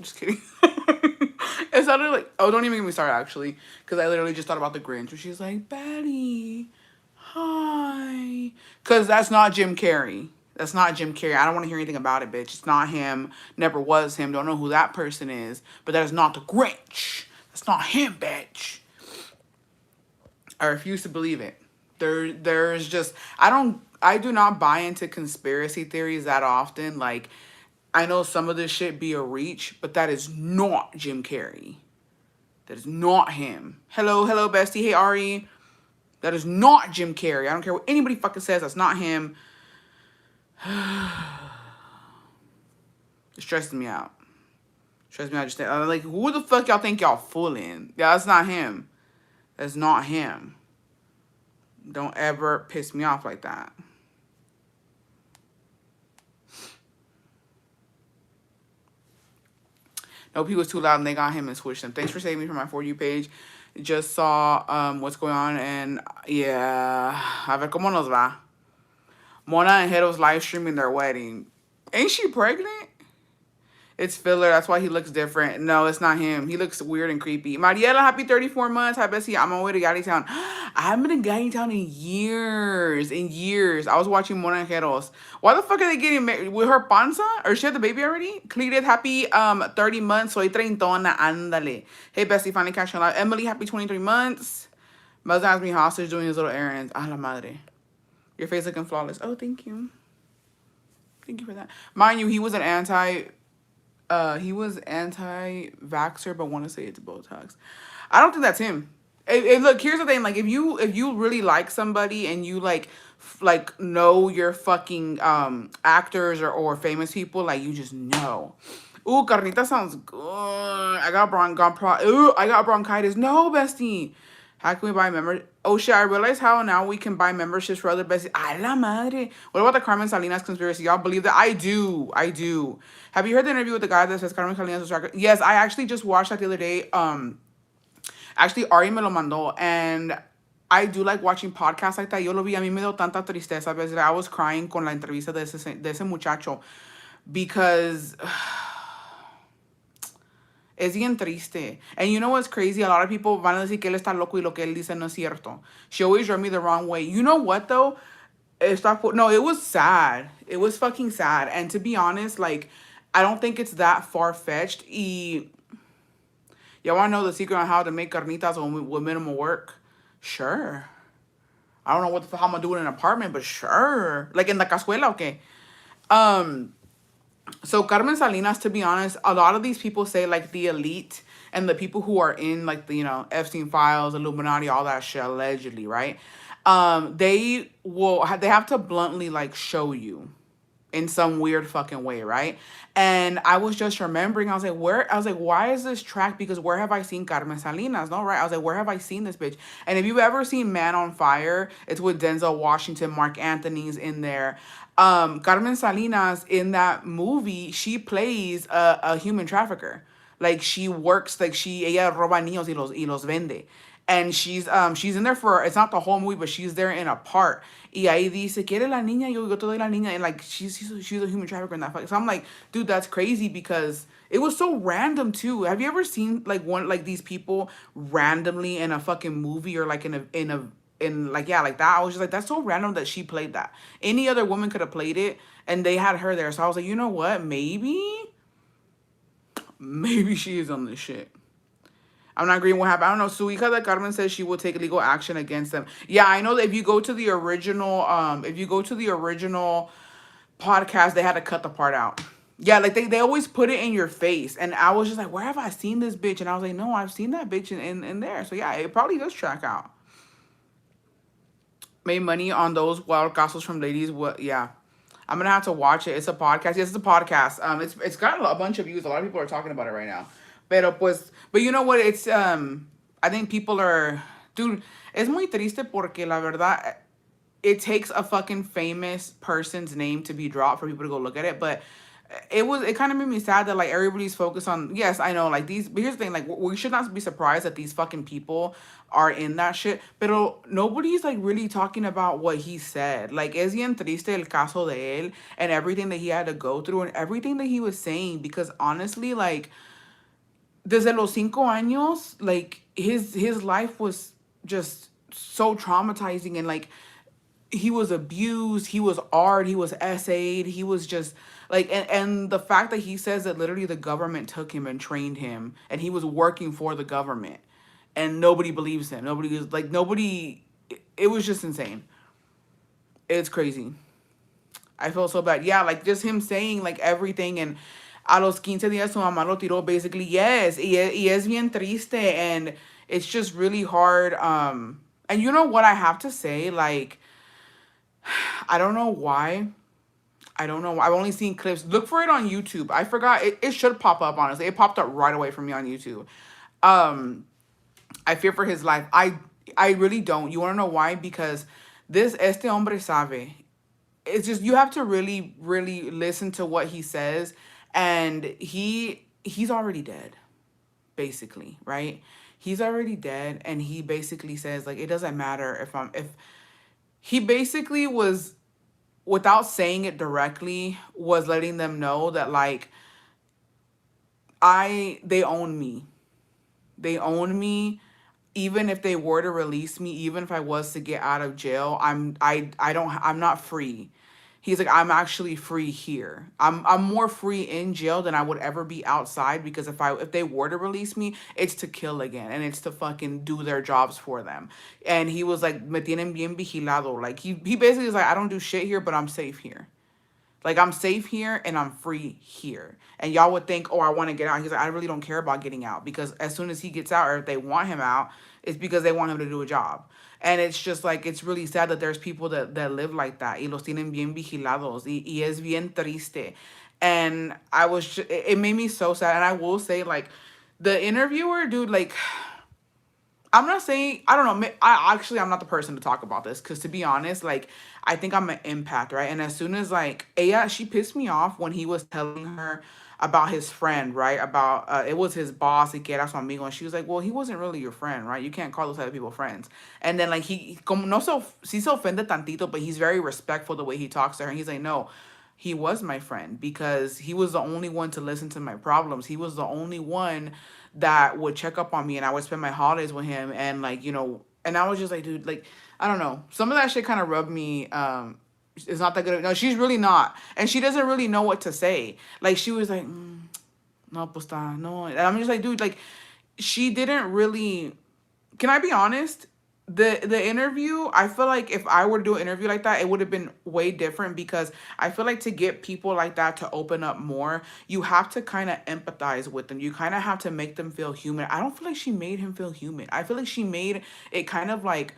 Just kidding. It sounded like, oh, don't even get me started, actually. Because I literally just thought about the Grinch. Where she's like, Betty, hi. Because that's not Jim Carrey. That's not Jim Carrey. I don't want to hear anything about it, bitch. It's not him. Never was him. Don't know who that person is. But that is not the Grinch. That's not him, bitch. I refuse to believe it. There's just, I do not buy into conspiracy theories that often. Like, I know some of this shit be a reach, but that is not Jim Carrey. That is not him. Hello, hello, bestie. Hey, Ari. That is not Jim Carrey. I don't care what anybody fucking says. That's not him. It stresses me out. Stresses me out. Just I'm like, who the fuck y'all think y'all fooling? Yeah, that's not him. That's not him. Don't ever piss me off like that. Nope, he was too loud and they got him and switched him. Thanks for saving me from my For You page. Just saw what's going on, and yeah, a ver cómo nos va. Mona and Hero's live streaming their wedding. Ain't she pregnant? It's filler. That's why he looks different. No, it's not him. He looks weird and creepy. Mariela, happy 34 months. Hi, Bessie. I'm on my way to Gallytown. I haven't been in Gallytown in years. In years. I was watching Mona Angelos. Why the fuck are they getting married? With her panza? Or she had the baby already? Cleated, happy 30 months. Soy treintona. Ándale. Hey, Bessie. Finally catching live. Emily, happy 23 months. Muzz has me hostage doing his little errands. A la madre. Your face looking flawless. Oh, thank you. Thank you for that. Mind you, he was anti-vaxxer, but want to say it's Botox. I don't think that's him. Look, here's the thing. Like, if you really like somebody and you like know your fucking actors or famous people, like, you just know. Ooh, carnita sounds good. I got bronchitis. No, bestie. How can we buy membership? Oh shit, I realized how now we can buy memberships for other besties. A la madre. What about the Carmen Salinas conspiracy? Y'all believe that? I do. Have you heard the interview with the guy that says Carmen Salinas was tracker? Yes, I actually just watched that the other day. Actually, Ari me lo mandó, and I do like watching podcasts like that. Yo lo vi, a mí me dio tanta tristeza. I was crying con la entrevista de ese muchacho because es bien triste. And you know what's crazy? A lot of people van a decir que él está loco y lo que él dice no es cierto. She always rubbed me the wrong way. You know what, though? No, it was sad. It was fucking sad. And to be honest, like, I don't think it's that far-fetched. Y'all want to know the secret on how to make carnitas with minimal work? Sure. I don't know how I'm going to do it in an apartment, but sure. Like, in the cazuela, okay. So Carmen Salinas, to be honest, a lot of these people say, like, the elite and the people who are in, like, the, Epstein files, Illuminati, all that shit, allegedly, right? They have to bluntly, like, show you in some weird fucking way, right? And I was just remembering, I was like, why is this track? Because where have I seen Carmen Salinas? No, right? I was like, where have I seen this bitch? And if you've ever seen Man on Fire, it's with Denzel Washington, Mark Anthony's in there. Carmen Salinas in that movie, she plays a human trafficker. Like, she works, like, ella roba niños y los vende. And she's in there for, it's not the whole movie, but she's there in a part. Y ahí dice, ¿quiere la niña? Yo te doy la niña. And, like, she's a human trafficker in that fuck. So I'm like, dude, that's crazy because it was so random too. Have you ever seen, like, these people randomly in a fucking movie or, like, in like, yeah, like that? I was just like, that's so random that she played that. Any other woman could have played it and they had her there. So I was like, you know what? Maybe she is on this shit. I'm not agreeing what happened. I don't know. Suica de Carmen says she will take legal action against them. Yeah, I know that if you go to the original podcast, they had to cut the part out. Yeah, like they always put it in your face. And I was just like, where have I seen this bitch? And I was like, no, I've seen that bitch in there. So yeah, it probably does track out. Made money on those wild gospels from ladies. What? Yeah. I'm gonna have to watch it. It's a podcast. Yes, it's a podcast. It's got a bunch of views. A lot of people are talking about it right now. But you know what? It's I think people are, dude. Es muy triste porque la verdad, it takes a fucking famous person's name to be dropped for people to go look at it. But it kind of made me sad that, like, everybody's focused on, yes, I know, like, these, but here's the thing, like, we should not be surprised that these fucking people are in that shit, but nobody's, like, really talking about what he said. Like, es bien triste el caso de él and everything that he had to go through and everything that he was saying, because honestly, like, desde los 5 años, like his life was just so traumatizing, and like he was abused, he was art, he was essayed, he was just like, and the fact that he says that literally the government took him and trained him and he was working for the government, and nobody believes him. Nobody is like, nobody, it was just insane. It's crazy. I feel so bad. Yeah, like just him saying like everything, and a los 15 días su mamá lo tiró basically. Yes, y es bien triste, and it's just really hard. And you know what I have to say? Like, I don't know why. I don't know. I've only seen clips. Look for it on YouTube. I forgot. It should pop up, honestly. It popped up right away for me on YouTube. Um, I fear for his life. I really don't. You want to know why? Because this este hombre sabe. It's just, you have to really, really listen to what he says, and he's already dead, basically, right? He's already dead, and he basically says like, it doesn't matter if he basically was, without saying it directly, was letting them know that like, they own me. They own me. Even if they were to release me, even if I was to get out of jail, I'm not free. He's like, I'm actually free here. I'm more free in jail than I would ever be outside, because if they were to release me, it's to kill again, and it's to fucking do their jobs for them. And he was like, me tienen bien vigilado. Like he basically is like, I don't do shit here, but I'm safe here. Like, I'm safe here and I'm free here. And y'all would think, oh, I want to get out. He's like, I really don't care about getting out, because as soon as he gets out, or if they want him out, it's because they want him to do a job. And it's just like, it's really sad that there's people that live like that. Y los tienen bien vigilados. Y es bien triste. And it made me so sad. And I will say, like, the interviewer, dude, like, I'm not saying, I don't know. I'm not the person to talk about this, because to be honest, like, I think I'm an empath, right? And as soon as like, she pissed me off when he was telling her about his friend, right? About it was his boss, y que era su amigo, and she was like, well, he wasn't really your friend, right? You can't call those other people friends. And then like, he como no so sí se ofende tantito, but he's very respectful the way he talks to her. And he's like, no, he was my friend, because he was the only one to listen to my problems. He was the only one that would check up on me, and I would spend my holidays with him, and like, and I was just like, dude, like, I don't know. Some of that shit kind of rubbed me. It's not that good. No, she's really not, and she doesn't really know what to say. Like, she was like, no, pues no, and I'm just like, dude, like, she didn't really. Can I be honest? The interview, I feel like if I were to do an interview like that, it would have been way different, because I feel like to get people like that to open up more, you have to kind of empathize with them. You kind of have to make them feel human. I don't feel like she made him feel human. I feel like she made it kind of like,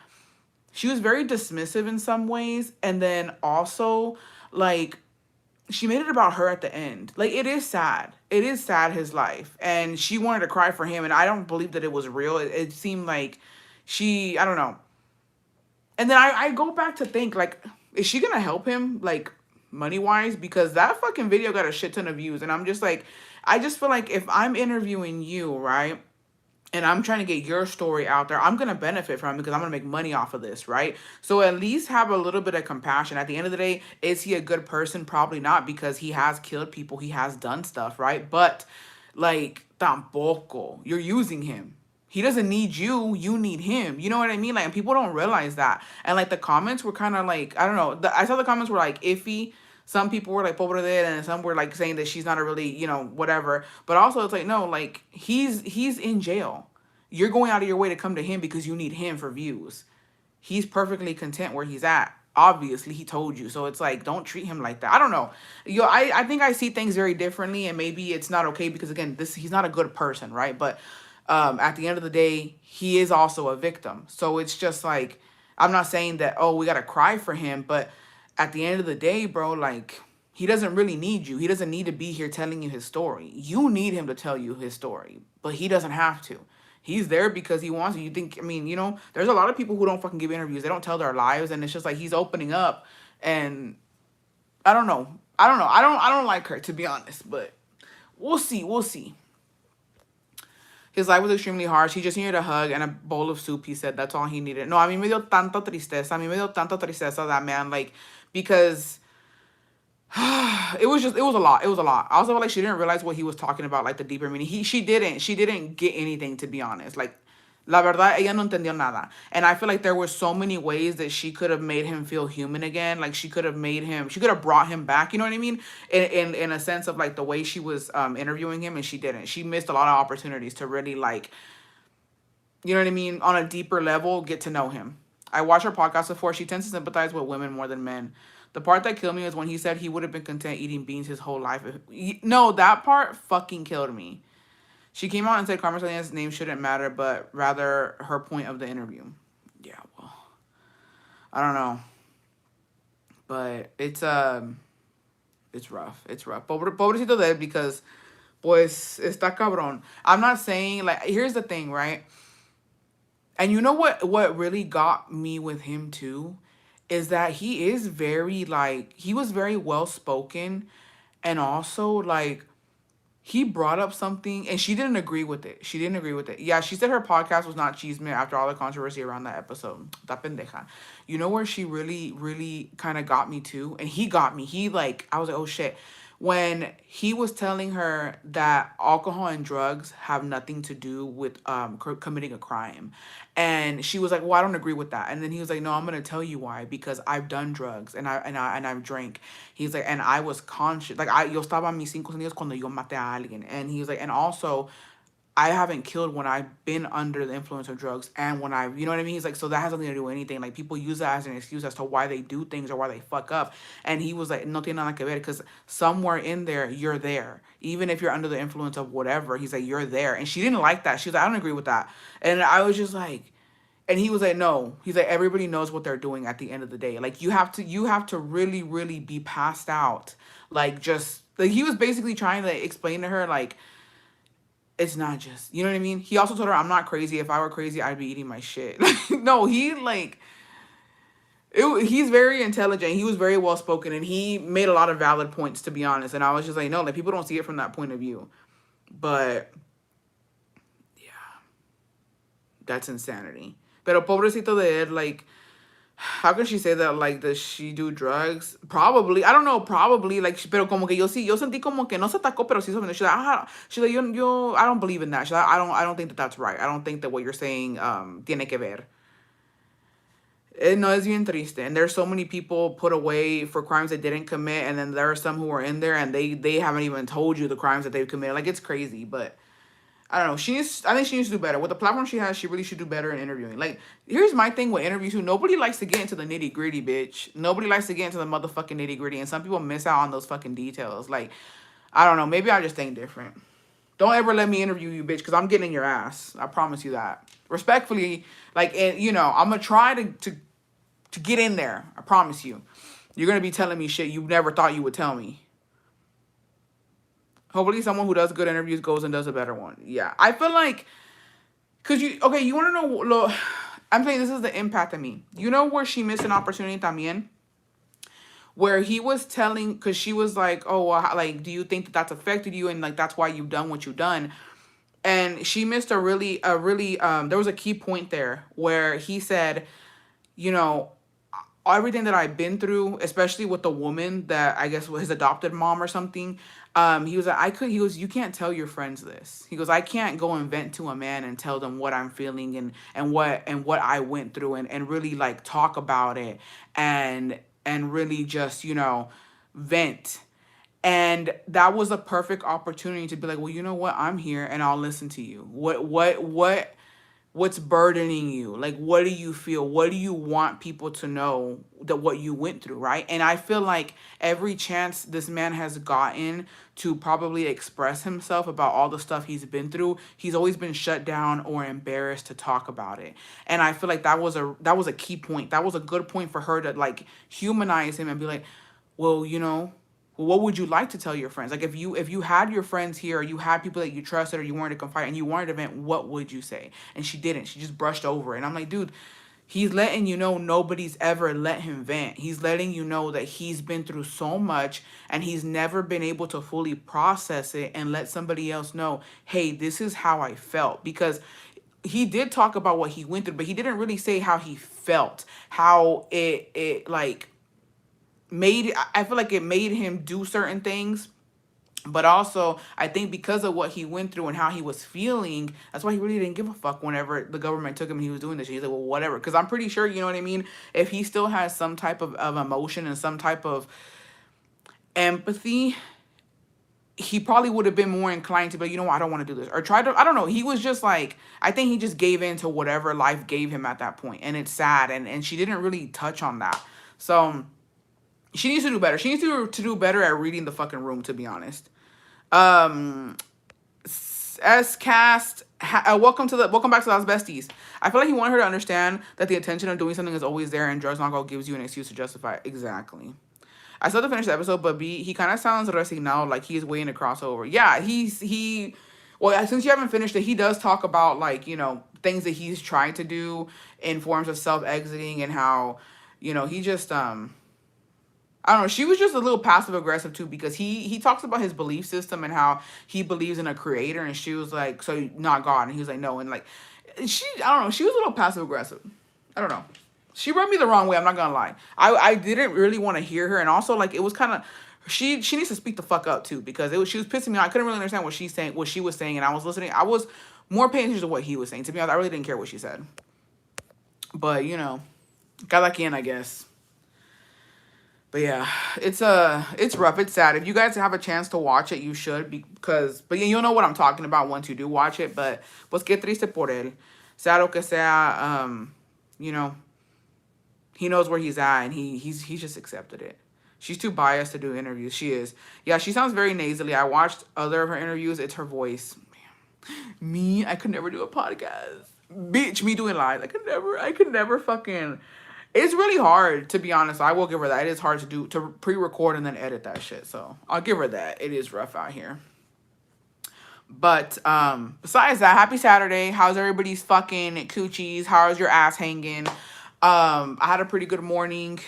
she was very dismissive in some ways, and then also like, she made it about her at the end. Like, it is sad. It is sad, his life, and she wanted to cry for him, and I don't believe that it was real. It seemed like I don't know. And then I go back to think, like, is she gonna help him, like, money wise? Because that fucking video got a shit ton of views, and I'm just like, I just feel like if I'm interviewing you, right, and I'm trying to get your story out there, I'm going to benefit from it, because I'm going to make money off of this, right? So at least have a little bit of compassion. At the end of the day, is he a good person? Probably not, because he has killed people. He has done stuff, right? But, like, tampoco. You're using him. He doesn't need you. You need him. You know what I mean? Like, and people don't realize that. And, like, the comments were kind of like, I don't know. I saw the comments were, like, iffy. Some people were like pobre de, and some were like saying that she's not a really, whatever. But also it's like, no, like, he's in jail. You're going out of your way to come to him because you need him for views. He's perfectly content where he's at. Obviously, he told you. So it's like, don't treat him like that. I don't know. I think I see things very differently, and maybe it's not okay because, again, he's not a good person, right? But at the end of the day, he is also a victim. So it's just like, I'm not saying that, oh, we got to cry for him, but at the end of the day, bro, like, he doesn't really need you. He doesn't need to be here telling you his story. You need him to tell you his story, but he doesn't have to. He's there because he wants to. You think, I mean, there's a lot of people who don't fucking give interviews. They don't tell their lives, and it's just like, he's opening up, and I don't know. I don't like her, to be honest, but we'll see. We'll see. His life was extremely harsh. He just needed a hug and a bowl of soup, he said. That's all he needed. No, a mí me dio tanta tristeza. A mí me dio tanta tristeza, that man, like, because It was a lot. It was a lot. I also felt like she didn't realize what he was talking about, like the deeper meaning. She didn't get anything, to be honest. Like, la verdad, ella no entendió nada. And I feel like there were so many ways that she could have made him feel human again. Like she could have brought him back. You know what I mean? In a sense of like the way she was interviewing him, and she didn't. She missed a lot of opportunities to really like, you know what I mean, on a deeper level, get to know him. I watched her podcast before. She tends to sympathize with women more than men. The part that killed me was when he said he would have been content eating beans his whole life. No, that part fucking killed me. She came out and said Carmen Salinas' name shouldn't matter, but rather her point of the interview. Yeah, well, I don't know, but it's rough. It's rough. Pobrecito de él, because pues está cabrón. I'm not saying, like, here's the thing, right? And you know what really got me with him too is that he is very like he was very well spoken, and also like he brought up something and she didn't agree with it. She didn't agree with it. Yeah, she said her podcast was not chisme after all the controversy around that episode. Ta pendeja. You know where she really, really kind of got me too? And he got me. He like, I was like, oh shit. When he was telling her that alcohol and drugs have nothing to do with committing a crime. And she was like, well, I don't agree with that. And then he was like, no, I'm gonna tell you why, because I've done drugs and I've drank. He's like, and I was conscious. Like yo estaba a mis 5 sentidos cuando yo maté a alguien. And he was like, and also I haven't killed when I've been under the influence of drugs and when you know what I mean? He's like, so that has nothing to do with anything. Like people use that as an excuse as to why they do things or why they fuck up. And he was like, no tiene nada que ver, because somewhere in there, you're there. Even if you're under the influence of whatever, he's like, you're there. And she didn't like that. She was like, I don't agree with that. And I was just like, and he was like, no. He's like, everybody knows what they're doing at the end of the day. Like you have to really, really be passed out. Like just like he was basically trying to explain to her like it's not just, you know what I mean? He also told her, I'm not crazy. If I were crazy, I'd be eating my shit. No, he like, he's very intelligent. He was very well spoken and he made a lot of valid points, to be honest. And I was just like, no, like people don't see it from that point of view. But yeah, that's insanity. Pero pobrecito de él, like, how can she say that? Like, does she do drugs? Probably. I don't know. Probably. Like, pero como que yo sentí como que no se atacó, pero sí se ofendió. She's like, I don't believe in that. She's like, I don't think that that's right. I don't think that what you're saying tiene que ver. No, es bien triste. And there's so many people put away for crimes they didn't commit, and then there are some who are in there and they haven't even told you the crimes that they've committed. Like, it's crazy, but I don't know. I think she needs to do better. With the platform she has, she really should do better in interviewing. Like, here's my thing with interviews too. Nobody likes to get into the nitty gritty, bitch. Nobody likes to get into the motherfucking nitty gritty. And some people miss out on those fucking details. Like, I don't know. Maybe I just think different. Don't ever let me interview you, bitch, because I'm getting in your ass. I promise you that. Respectfully, like, and, you know, I'm going to try to get in there. I promise you. You're going to be telling me shit you never thought you would tell me. Hopefully someone who does good interviews goes and does a better one. Yeah. I feel like, because you want to know, I'm saying this is the impact of me. You know where she missed an opportunity también? Where he was telling, because she was like, oh, well, like, do you think that that's affected you? And like, that's why you've done what you've done. And she missed there was a key point there where he said, you know, everything that I've been through, especially with the woman that I guess was his adopted mom or something. He was like, you can't tell your friends this. He goes, I can't go and vent to a man and tell them what I'm feeling and what I went through and really like talk about it and really just, you know, vent. And that was a perfect opportunity to be like, well, you know what? I'm here and I'll listen to you. What's burdening you? Like, what do you feel? What do you want people to know that what you went through, right? And I feel like every chance this man has gotten to probably express himself about all the stuff he's been through, he's always been shut down or embarrassed to talk about it. And I feel like that was a key point. That was a good point for her to like humanize him and be like, well, you know, what would you like to tell your friends? Like if you had your friends here, or you had people that you trusted, or you wanted to confide and you wanted to vent, what would you say? And she didn't. She just brushed over it. And I'm like, dude, he's letting you know nobody's ever let him vent. He's letting you know that he's been through so much and he's never been able to fully process it and let somebody else know, hey, this is how I felt. Because he did talk about what he went through, but he didn't really say how he felt, how it like I feel like it made him do certain things. But also, I think because of what he went through and how he was feeling, that's why he really didn't give a fuck whenever the government took him and he was doing this shit. He's like, well, whatever. Because I'm pretty sure, you know what I mean? If he still has some type of emotion and some type of empathy, he probably would have been more inclined to be, you know what, I don't want to do this. Or try to, I don't know. He was just like, I think he just gave in to whatever life gave him at that point. And it's sad. And she didn't really touch on that. So she needs to do better. She needs to do better at reading the fucking room, to be honest. S cast, welcome back to Las Besties. I feel like he wanted her to understand that the intention of doing something is always there, and drugs and alcohol gives you an excuse to justify it. Exactly. I still have to finish the episode, but he kind of sounds resignado, like he's waiting to cross over. Yeah, well, since you haven't finished it, he does talk about, like, you know, things that he's trying to do in forms of self-exiting and how, you know, he just, I don't know. She was just a little passive aggressive too, because he talks about his belief system and how he believes in a creator, and she was like, so not God, and he was like, no, and like, I don't know. She was a little passive aggressive. I don't know. She rubbed me the wrong way. I'm not gonna lie. I didn't really want to hear her, and also like it was kind of, she needs to speak the fuck up too, because she was pissing me off. I couldn't really understand what she was saying, and I was listening. I was more paying attention to what he was saying. To be honest, I really didn't care what she said. But you know, cada quien, I guess. But yeah, it's rough. It's sad. If you guys have a chance to watch it, you should, but you'll know what I'm talking about once you do watch it. But pues qué triste por él. Sea lo que sea, you know, he knows where he's at, and he's just accepted it. She's too biased to do interviews. She is. Yeah, she sounds very nasally. I watched other of her interviews. It's her voice. Me, I could never do a podcast. Bitch, me doing live. I could never fucking. It's really hard, to be honest. I will give her that. It is hard to pre-record and then edit that shit. So I'll give her that. It is rough out here. But besides that, happy Saturday. How's everybody's fucking coochies? How's your ass hanging? I had a pretty good morning.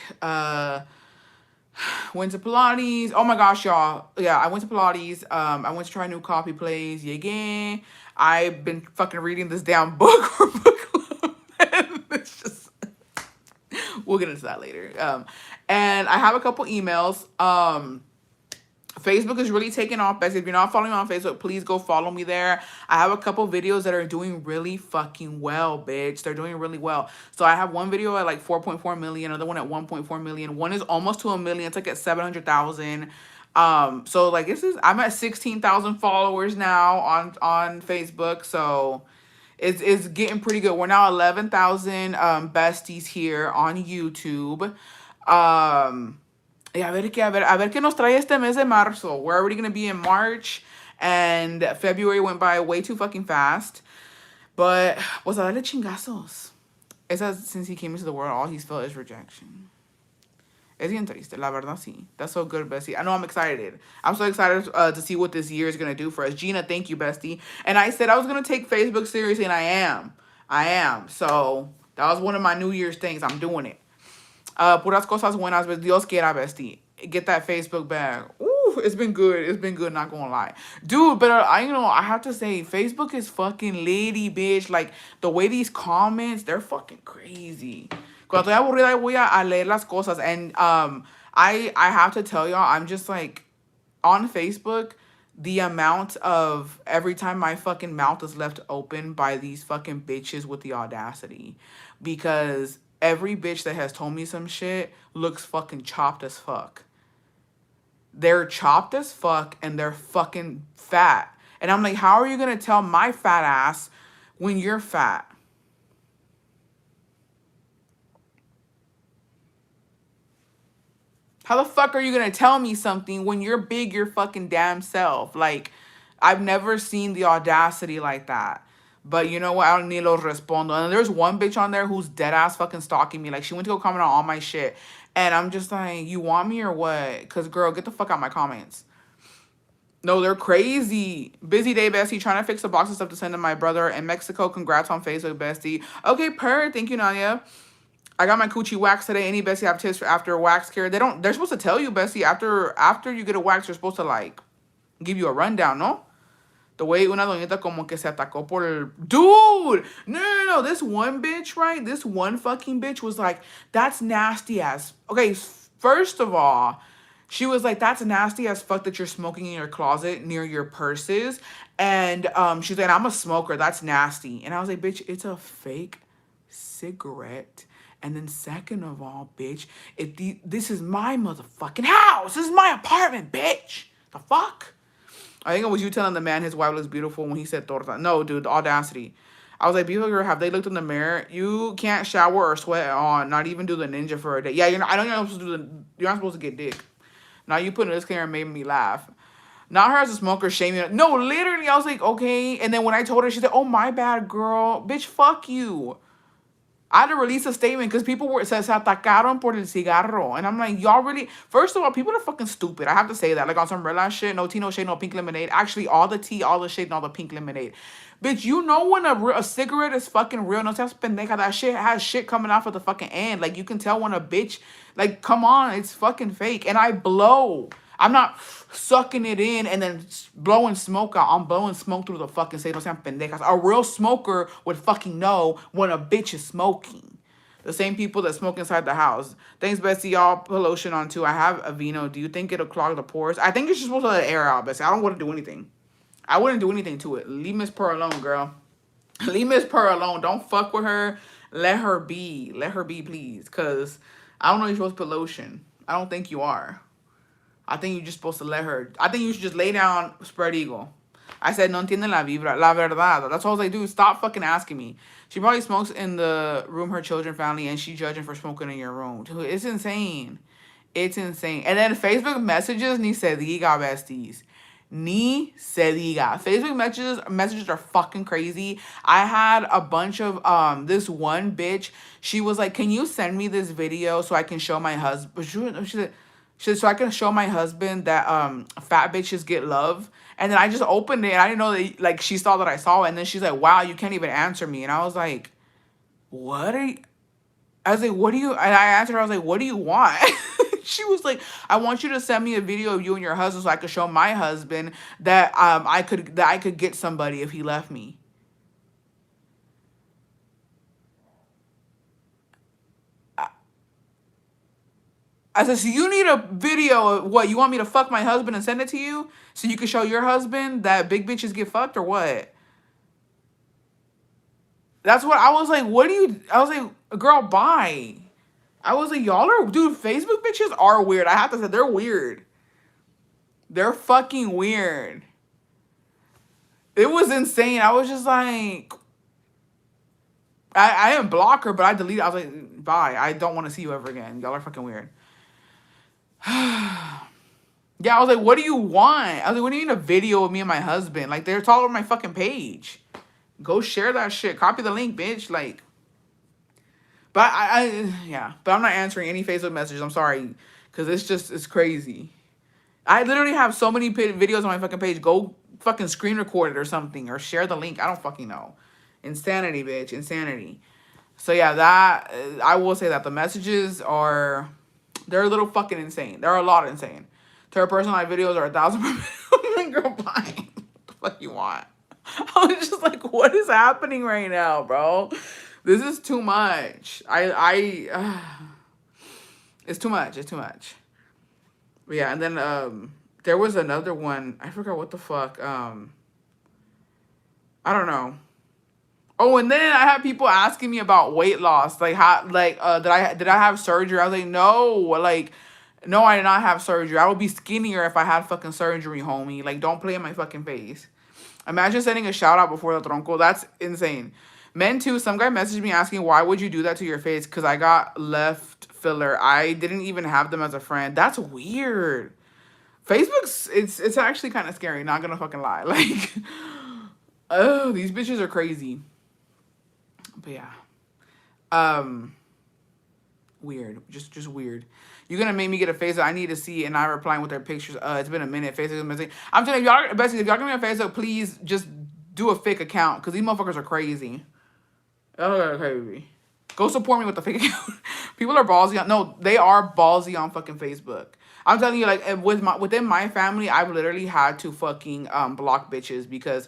Went to Pilates. Oh my gosh, y'all. Yeah, I went to Pilates. I went to try a new coffee place. Yeah, again. I've been fucking reading this damn book for book club. And it's just, we'll get into that later. And I have a couple emails. Facebook is really taking off. If you're not following me on Facebook, please go follow me there. I have a couple videos that are doing really fucking well, bitch. They're doing really well. So I have one video at like 4.4 million, another one at 1.4 million. One is almost to a million. It's like at 700,000. So like I'm at 16,000 followers now on Facebook. So it's getting pretty good. We're now 11,000 besties here on YouTube. A ver qué nos trae este mes de marzo. We're already going to be in March, and February went by way too fucking fast. But, pues a darle chingazos. Since he came into the world, all he's felt is rejection. Es bien triste, la verdad, sí. That's so good, bestie. I know I'm excited. I'm so excited to see what this year is going to do for us. Gina, thank you, bestie. And I said I was going to take Facebook seriously, and I am. So, that was one of my New Year's things. I'm doing it. Puras cosas buenas, but Dios quiera, bestie. Get that Facebook bag. Ooh, it's been good. It's been good, not gonna lie. Dude, but I have to say, Facebook is fucking lady, bitch. Like, the way these comments, they're fucking crazy. Cuando estoy aburrida, voy a leer las cosas. And I have to tell y'all, I'm just like, on Facebook, the amount of every time my fucking mouth is left open by these fucking bitches with the audacity. Because every bitch that has told me some shit looks fucking chopped as fuck. They're chopped as fuck and they're fucking fat. And I'm like, how are you going to tell my fat ass when you're fat? How the fuck are you going to tell me something when you're big your fucking damn self? Like, I've never seen the audacity like that. But you know what? I don't need los respondo. And there's one bitch on there who's dead ass fucking stalking me. Like, she went to go comment on all my shit. And I'm just like, you want me or what? Because, girl, get the fuck out of my comments. No, they're crazy. Busy day, bestie. Trying to fix a box of stuff to send to my brother in Mexico. Congrats on Facebook, bestie. Okay, Thank you, Nadia. I got my coochie wax today. Any bestie have tips for after wax care? They're supposed to tell you, bestie, after you get a wax, they're supposed to, like, give you a rundown, no? The way una doñita como que se atacó por el... Dude! This one bitch, right? This one fucking bitch was like, that's nasty ass... Okay, First of all, she was like, "That's nasty as fuck that you're smoking in your closet near your purses." And she's like, "I'm a smoker. That's nasty." And I was like, "Bitch, it's a fake cigarette." And then second of all, bitch, this is my motherfucking house. This is my apartment, bitch. The fuck? I think it was you telling the man his wife looks beautiful when he said torta. No, dude, the audacity. I was like, "Beaver, have they looked in the mirror? You can't shower or sweat on, not even do the ninja for a day." Yeah, I know you're not supposed to do the. You're not supposed to get dick. Now you putting this clear and made me laugh. Not her as a smoker shaming her. No, literally, I was like, okay. And then when I told her, she said, "Oh, my bad, girl. Bitch, fuck you." I had to release a statement because people were se atacaron por el cigarro. And I'm like, y'all really, first of all, people are fucking stupid. I have to say that. Like on some real ass shit, no tea, no shade, no pink lemonade. Actually, all the tea, all the shade, and all the pink lemonade. Bitch, you know when a cigarette is fucking real. No seas pendeja. That shit has shit coming off at the fucking end. Like you can tell when a bitch, like, come on, it's fucking fake. And I blow. I'm not sucking it in and then blowing smoke out. I'm blowing smoke through the fucking say no sean pendejas. A real smoker would fucking know when a bitch is smoking. The same people that smoke inside the house. Thanks, Bessie. Y'all put lotion on too. I have a vino. Do you think it'll clog the pores? I think you're just supposed to let it air out, Bessie. I don't want to do anything. I wouldn't do anything to it. Leave Miss Purr alone, girl. Leave Miss Purr alone. Don't fuck with her. Let her be. Let her be, please. Because I don't know if you're supposed to put lotion. I don't think you are. I think you're just supposed to let her. I think you should just lay down, spread eagle. I said, no entiende la vibra, la verdad. That's all I was like, dude, stop fucking asking me. She probably smokes in the room her children family, and she judging for smoking in your room. Dude, it's insane. It's insane. And then Facebook messages, ni se diga, besties. Ni se diga. Facebook messages are fucking crazy. I had a bunch of this one bitch. She was like, "Can you send me this video so I can show my husband?" She said, so I can show my husband that fat bitches get love. And then I just opened it and I didn't know that like she saw that I saw it. And then she's like, "Wow, you can't even answer me." And I was like, "What are you?" I was like, "What do you?" And I answered her, I was like, "What do you want?" She was like, "I want you to send me a video of you and your husband so I could show my husband that I could get somebody if he left me." I said, "So you need a video of what? You want me to fuck my husband and send it to you so you can show your husband that big bitches get fucked or what?" That's what I was like. What do you? I was like, "Girl, bye." I was like, y'all are, dude, Facebook bitches are weird. I have to say, they're weird. They're fucking weird. It was insane. I was just like, I didn't block her, but I deleted. I was like, bye. I don't want to see you ever again. Y'all are fucking weird. Yeah, I was like, what do you want? I was like, what do you mean a video of me and my husband? Like, they're all over my fucking page. Go share that shit. Copy the link, bitch. Like, but yeah. But I'm not answering any Facebook messages. I'm sorry. Because it's crazy. I literally have so many videos on my fucking page. Go fucking screen record it or something. Or share the link. I don't fucking know. Insanity, bitch. Insanity. So yeah, that, I will say that the messages are, they're a little fucking insane. They're a lot insane. To her personalized videos are 1,000 per video. Girl, fine. What the fuck you want? I was just like, what is happening right now, bro? This is too much. It's too much. It's too much. But yeah, and then there was another one. I forgot what the fuck. I don't know. Oh, and then I had people asking me about weight loss, like how, like did I have surgery? I was like, no, like, no, I did not have surgery. I would be skinnier if I had fucking surgery, homie. Like, don't play in my fucking face. Imagine sending a shout out before the tronco. That's insane. Men too. Some guy messaged me asking, why would you do that to your face? Because I got left filler. I didn't even have them as a friend. That's weird. Facebook's, it's actually kind of scary. Not gonna fucking lie. Like, oh, these bitches are crazy. But yeah. Weird. Just weird. You're gonna make me get a Facebook. I need to see, and I replying with their pictures. It's been a minute. Facebook is missing. I'm telling you, y'all, basically, if y'all give me a Facebook, please just do a fake account, because these motherfuckers are crazy. Oh, crazy. Go support me with the fake account. People are ballsy on, no, they are ballsy on fucking Facebook. I'm telling you, like, within my family, I've literally had to fucking block bitches because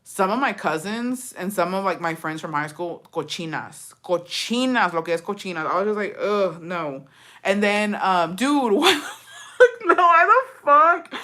some of my cousins and some of like my friends from high school, cochinas, lo que es cochinas. I was just like, ugh, no. And then, dude, what the fuck? No, why the fuck?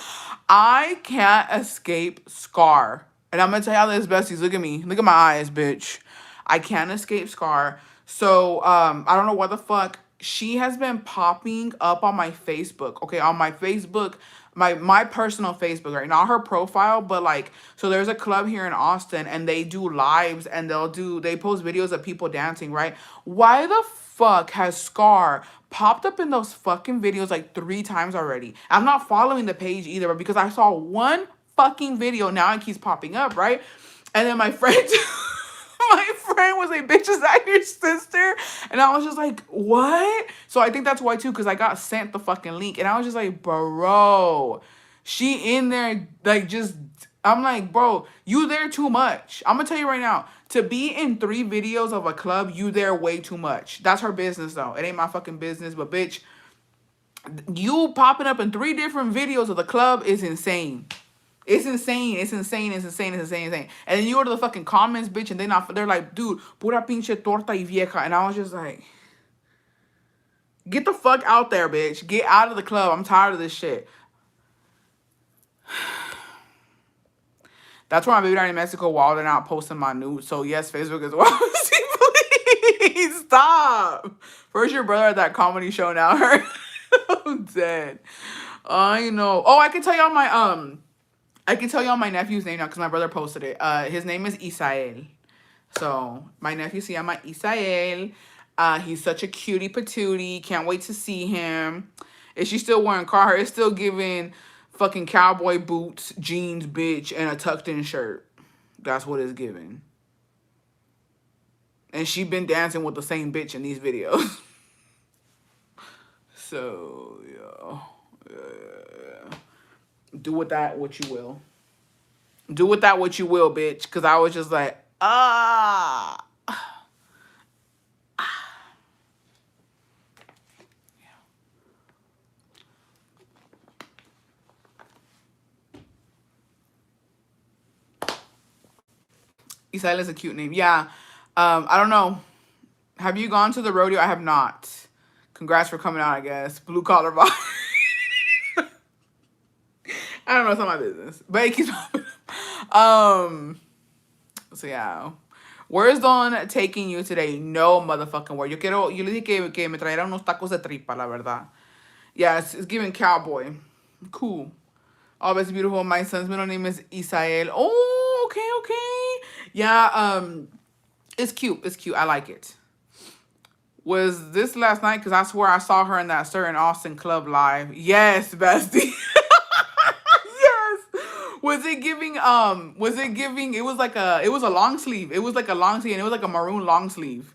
I can't escape Scar. And I'm gonna tell y'all this, besties. Look at me. Look at my eyes, bitch. I can't escape Scar. So, I don't know what the fuck. She has been popping up on my Facebook. Okay, on my Facebook, my personal Facebook, right? Not her profile, but like, so there's a club here in Austin and they do lives and they post videos of people dancing, right? Why the fuck has Scar popped up in those fucking videos like 3 times already? I'm not following the page either, but because I saw one fucking video, now it keeps popping up, right? And then my friend my friend was like, bitch, is that your sister? And I was just like, what? So I think that's why too, because I got sent the fucking link. And I was just like, bro, she in there, like, just, I'm like, bro, you there too much. I'm gonna tell you right now, to be in 3 videos of a club, you there way too much. That's her business though. It ain't my fucking business, but bitch, you popping up in 3 different videos of the club is insane. It's insane. It's insane. It's insane. It's insane. Insane. And then you go to the fucking comments, bitch, and they're like, dude, pura pinche torta y vieja. And I was just like, get the fuck out there, bitch. Get out of the club. I'm tired of this shit. That's why my baby down in Mexico wilding out posting my nudes. So yes, Facebook is wild. Please stop. First your brother at that comedy show, now her. I'm dead. I know. Oh, I can tell y'all my nephew's name now because my brother posted it. His name is Isael. So my nephew se llama Isael. He's such a cutie patootie. Can't wait to see him. Is she still wearing Carhartt? It's still giving fucking cowboy boots, jeans, bitch, and a tucked in shirt. That's what it's giving. And she been dancing with the same bitch in these videos. So, yeah. Do with that what you will. Do with that what you will, bitch. Because I was just like, ah. Isael is a cute name. Yeah. I don't know. Have you gone to the rodeo? I have not. Congrats for coming out, I guess. Blue collar vibe. I don't know, it's not my business. But it keeps popping up. So yeah. Where is Dawn taking you today? No motherfucking where. Yo le dije que me traerá unos tacos de tripa, la verdad. Yeah, it's giving cowboy. Cool. Oh, it's beautiful. My son's middle name is Isael. Oh, okay. Yeah, it's cute. It's cute. I like it. Was this last night? Because I swear I saw her in that certain Austin club live. Yes, bestie. Yes. Was it giving, it was like it was a long sleeve. It was like a long sleeve, and it was like a maroon long sleeve.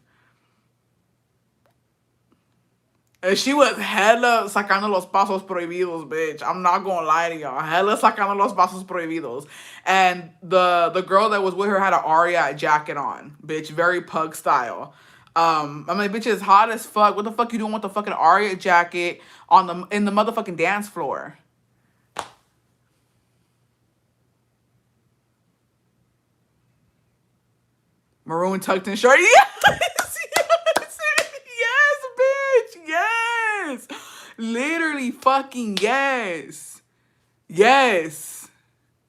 And she was hella sacando los pasos prohibidos, bitch. I'm not gonna lie to y'all. Hella sacando los pasos prohibidos. And the girl that was with her had an Aria jacket on, bitch. Very pug style. I'm like, bitch, it's hot as fuck. What the fuck you doing with the fucking Aria jacket in the motherfucking dance floor? Maroon tucked in shirt. Yes, yes, bitch, yes. Literally fucking yes. Yes.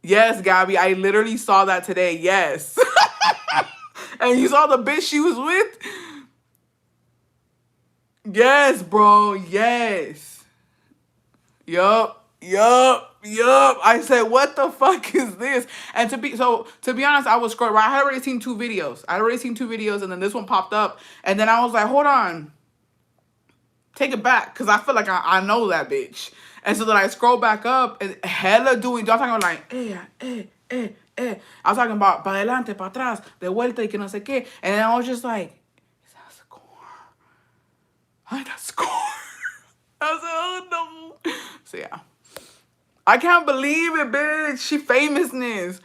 Yes, Gabby, I literally saw that today. Yes. And you saw the bitch she was with? Yes, bro. Yes. Yup. I said, what the fuck is this? And to be honest, I was scrolling. I had already seen 2 videos. And then this one popped up. And then I was like, hold on. Take it back. Because I feel like I know that bitch. And so then I scroll back up and hella doing, y'all talking about like, I was talking about pa adelante, pa atrás, de vuelta y que no sé qué. And then I was just like, is that Scar? Hi, that's Scar. I was like, oh no. So yeah. I can't believe it, bitch. She famousness.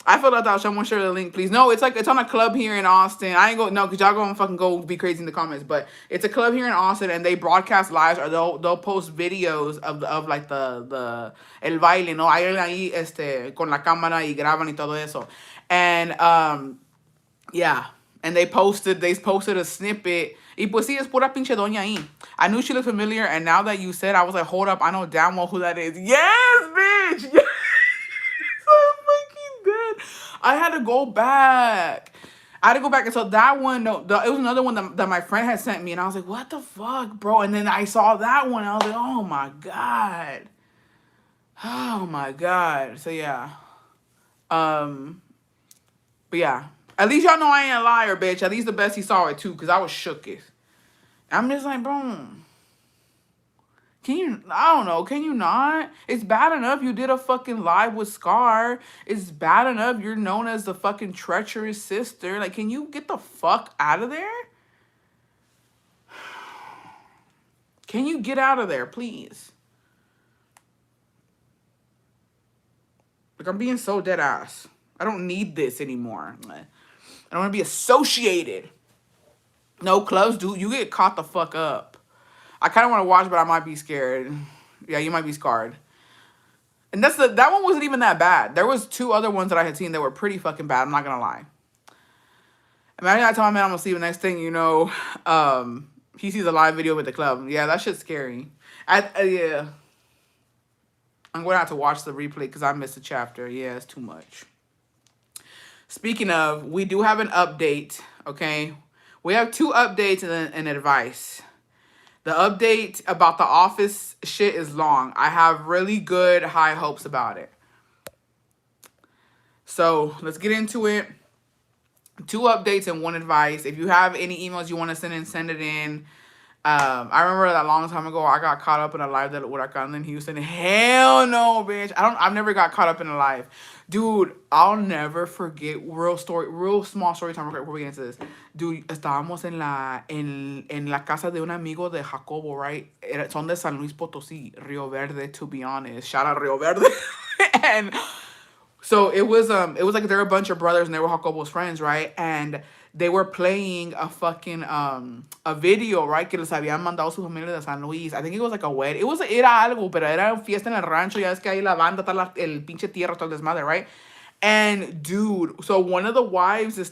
I filled out that. Someone share the link, please. No, it's like it's on a club here in Austin. I ain't go no, cause y'all gonna fucking go be crazy in the comments. But it's a club here in Austin, and they broadcast lives or they'll post videos of like the el baile, no, hay ahí con la cámara y graban y todo eso, and yeah, and they posted a snippet. Y pues sí, es pura pinche doña ahí. I knew she looked familiar, and now that you said, I was like, hold up, I know damn well who that is. Yes, bitch. Yes. So fucking good. I had to go back. And so that one, no, it was another one that my friend had sent me, and I was like, what the fuck, bro? And then I saw that one, and I was like, oh my god. Oh my god. So yeah. But yeah. At least y'all know I ain't a liar, bitch. At least the best he saw it too, because I was shooketh. I'm just like, bro. I don't know, can you not? It's bad enough you did a fucking live with Scar. It's bad enough you're known as the fucking treacherous sister. Like, can you get the fuck out of there? Can you get out of there, please? Like, I'm being so dead ass. I don't need this anymore. I don't want to be associated. No, clubs, dude, you get caught the fuck up. I kind of want to watch, but I might be scared. Yeah, you might be scarred. And that one wasn't even that bad. There was 2 other ones that I had seen that were pretty fucking bad. I'm not going to lie. Imagine I tell my man I'm going to see the next thing, you know, he sees a live video with the club. Yeah, that shit's scary. Yeah. I'm going to have to watch the replay because I missed a chapter. Yeah, it's too much. Speaking of, we do have an update, okay? We have 2 updates and advice. The update about the Office shit is long. I have really good high hopes about it. So let's get into it. 2 updates and 1 advice. If you have any emails you want to send it in. I remember that long time ago, I got caught up in a live that Huracan in Houston. Hell no, bitch. I've never got caught up in a live. Dude, I'll never forget, real small story time before we get into this. Dude, estábamos en la casa de un amigo de Jacobo, right? Son de San Luis Potosí, Rio Verde, to be honest. Shout out Rio Verde. And so it was like there were a bunch of brothers and they were Jacobo's friends, right? And they were playing a fucking a video, right? Que les habían mandado su familia de San Luis. I think it was like a wedding. Era algo, pero era fiesta en el rancho. Ya es que ahí la banda, está el pinche tierra, todo el desmadre, right? And dude, so one of the wives was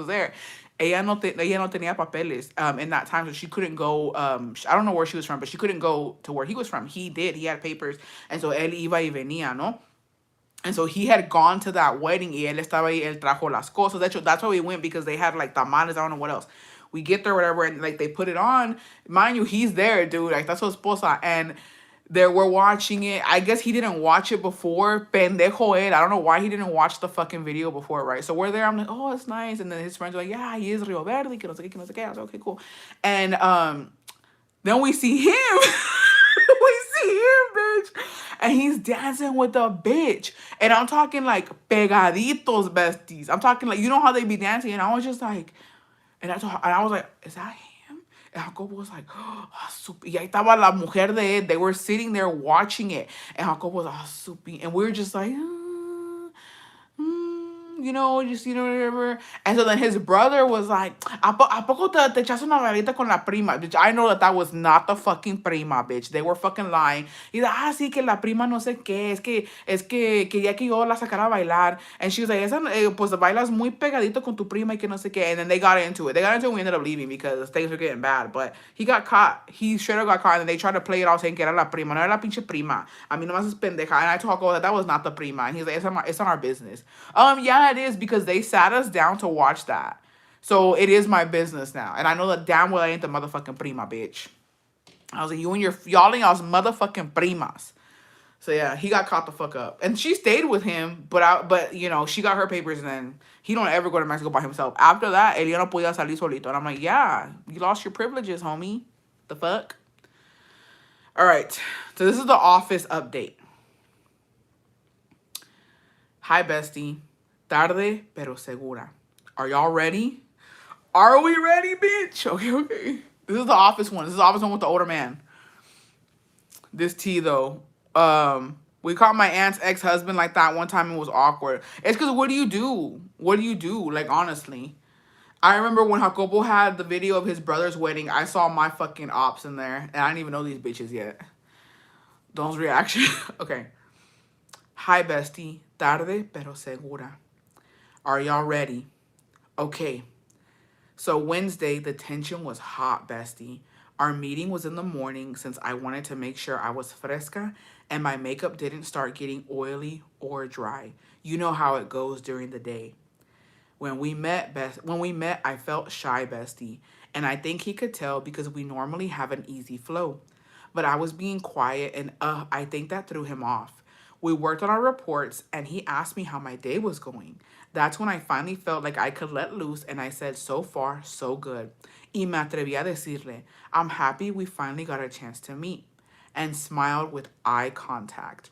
there. Ella no tenía papeles in that time, so she couldn't go. I don't know where she was from, but she couldn't go to where he was from. He did. He had papers, and so él iba y venía, no? And so he had gone to that wedding y él estaba ahí, él trajo las cosas. That's why we went, because they had like tamales, I don't know what else. We get there, whatever, and like they put it on. Mind you, he's there, dude. Like, that's su esposa. And we're watching it. I guess he didn't watch it before. Pendejo él. I don't know why he didn't watch the fucking video before, right? So we're there. I'm like, oh, it's nice. And then his friends are like, yeah, he is Rio Verde. Que no sé qué, que no sé qué. I was like, okay, cool. And then we see him. We see him, bitch. And he's dancing with a bitch. And I'm talking like pegaditos, besties. I'm talking like, you know how they be dancing? And I was just like, and I was like, is that him? And Jacobo was like, oh, supi. Y ahí estaba la mujer de él. They were sitting there watching it. And Jacobo was like, oh, supi. And we were just like, you know, whatever. And so then his brother was like, ¿A poco te echas una bailita con la prima? Bitch, I know that was not the fucking prima, bitch. They were fucking lying. Y sí, que la prima no sé qué. Es que quería que yo la sacara a bailar. And she was like, pues bailas muy pegadito con tu prima y que no sé qué. And then they got into it. And we ended up leaving because things were getting bad. But he got caught. He straight up got caught. And then they tried to play it off saying que era la prima. No era la pinche prima. A mí nomás es pendeja. And I told Jacobo that was not the prima. And he's like, it's on our business. Yeah, it is, because they sat us down to watch that. So it is my business now. And I know that damn well I ain't the motherfucking prima, bitch. I was like, y'all and y'all's motherfucking primas. So yeah, he got caught the fuck up. And she stayed with him, but you know, she got her papers, and then he don't ever go to Mexico by himself. After that, él ya no podía salir solito. And I'm like, yeah, you lost your privileges, homie. The fuck? All right. So this is the Office update. Hi, bestie. Tarde, pero segura. Are y'all ready? Are we ready, bitch? Okay. This is the Office one. This is the Office one with the older man. This tea, though. We caught my aunt's ex-husband like that one time. It was awkward. It's because what do you do? What do you do? Like, honestly. I remember when Jacobo had the video of his brother's wedding, I saw my fucking ops in there. And I didn't even know these bitches yet. Don's reaction. Okay. Hi, bestie. Tarde, pero segura. Are y'all ready? Okay. So Wednesday, the tension was hot, bestie. Our meeting was in the morning since I wanted to make sure I was fresca and my makeup didn't start getting oily or dry. You know how it goes during the day. When we met, I felt shy, bestie, and I think he could tell because we normally have an easy flow. But I was being quiet and I think that threw him off. We worked on our reports and he asked me how my day was going. That's when I finally felt like I could let loose and I said, so far, so good. Y me atreví a decirle, I'm happy we finally got a chance to meet, and smiled with eye contact.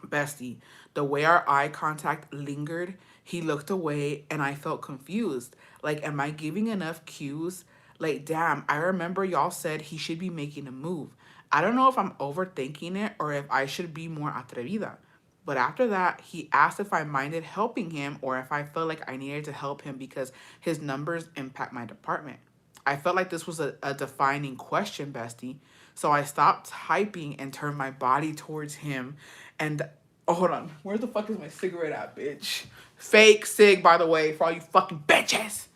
Bestie, the way our eye contact lingered, he looked away and I felt confused. Like, am I giving enough cues? Like, damn, I remember y'all said he should be making a move. I don't know if I'm overthinking it or if I should be more atrevida. But after that, he asked if I minded helping him or if I felt like I needed to help him because his numbers impact my department. I felt like this was a defining question, bestie. So I stopped typing and turned my body towards him. And oh, hold on. Where the fuck is my cigarette at, bitch? Fake cig, by the way, for all you fucking bitches.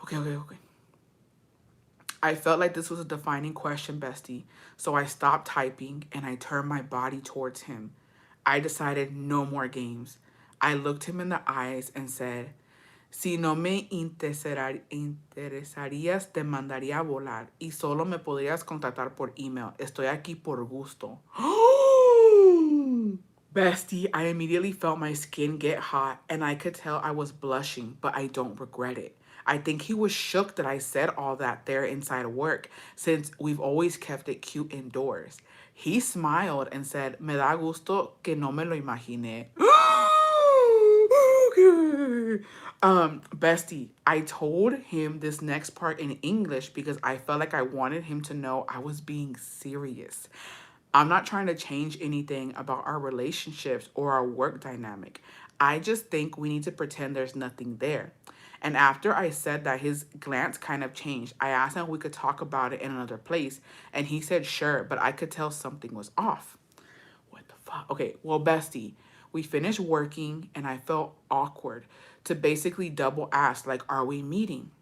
Okay. I felt like this was a defining question, bestie. So I stopped typing and I turned my body towards him. I decided no more games. I looked him in the eyes and said, si no me interesarías, te mandaría a volar y solo me podrías contactar por email. Estoy aquí por gusto. Bestie, I immediately felt my skin get hot and I could tell I was blushing, but I don't regret it. I think he was shook that I said all that there inside of work since we've always kept it cute indoors. He smiled and said, me da gusto que no me lo imaginé. Okay. Bestie, I told him this next part in English because I felt like I wanted him to know I was being serious. I'm not trying to change anything about our relationships or our work dynamic. I just think we need to pretend there's nothing there. And after I said that, his glance kind of changed. I asked him if we could talk about it in another place, and he said sure, but I could tell something was off. What the fuck? Okay, well, bestie, we finished working, and I felt awkward to basically double ask, like, are we meeting?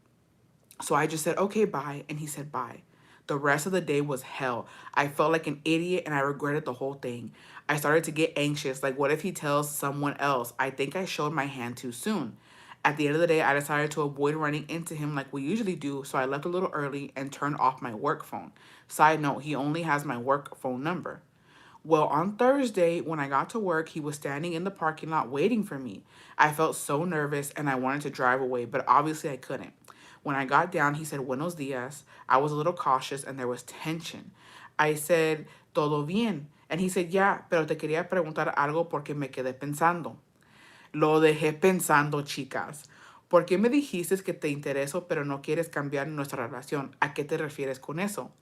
So I just said, okay, bye. And he said, bye. The rest of the day was hell. I felt like an idiot and I regretted the whole thing. I started to get anxious. Like, what if he tells someone else? I think I showed my hand too soon. At the end of the day, I decided to avoid running into him like we usually do, so I left a little early and turned off my work phone. Side note, he only has my work phone number. Well, on Thursday, when I got to work, he was standing in the parking lot waiting for me. I felt so nervous and I wanted to drive away, but obviously I couldn't. When I got down, he said, Buenos dias. I was a little cautious and there was tension. I said, Todo bien. And he said, yeah, pero te quería preguntar algo porque me quedé pensando. Lo dejé pensando, chicas. ¿Por qué me dijiste que te intereso pero no quieres cambiar nuestra relación? ¿A qué te refieres con eso?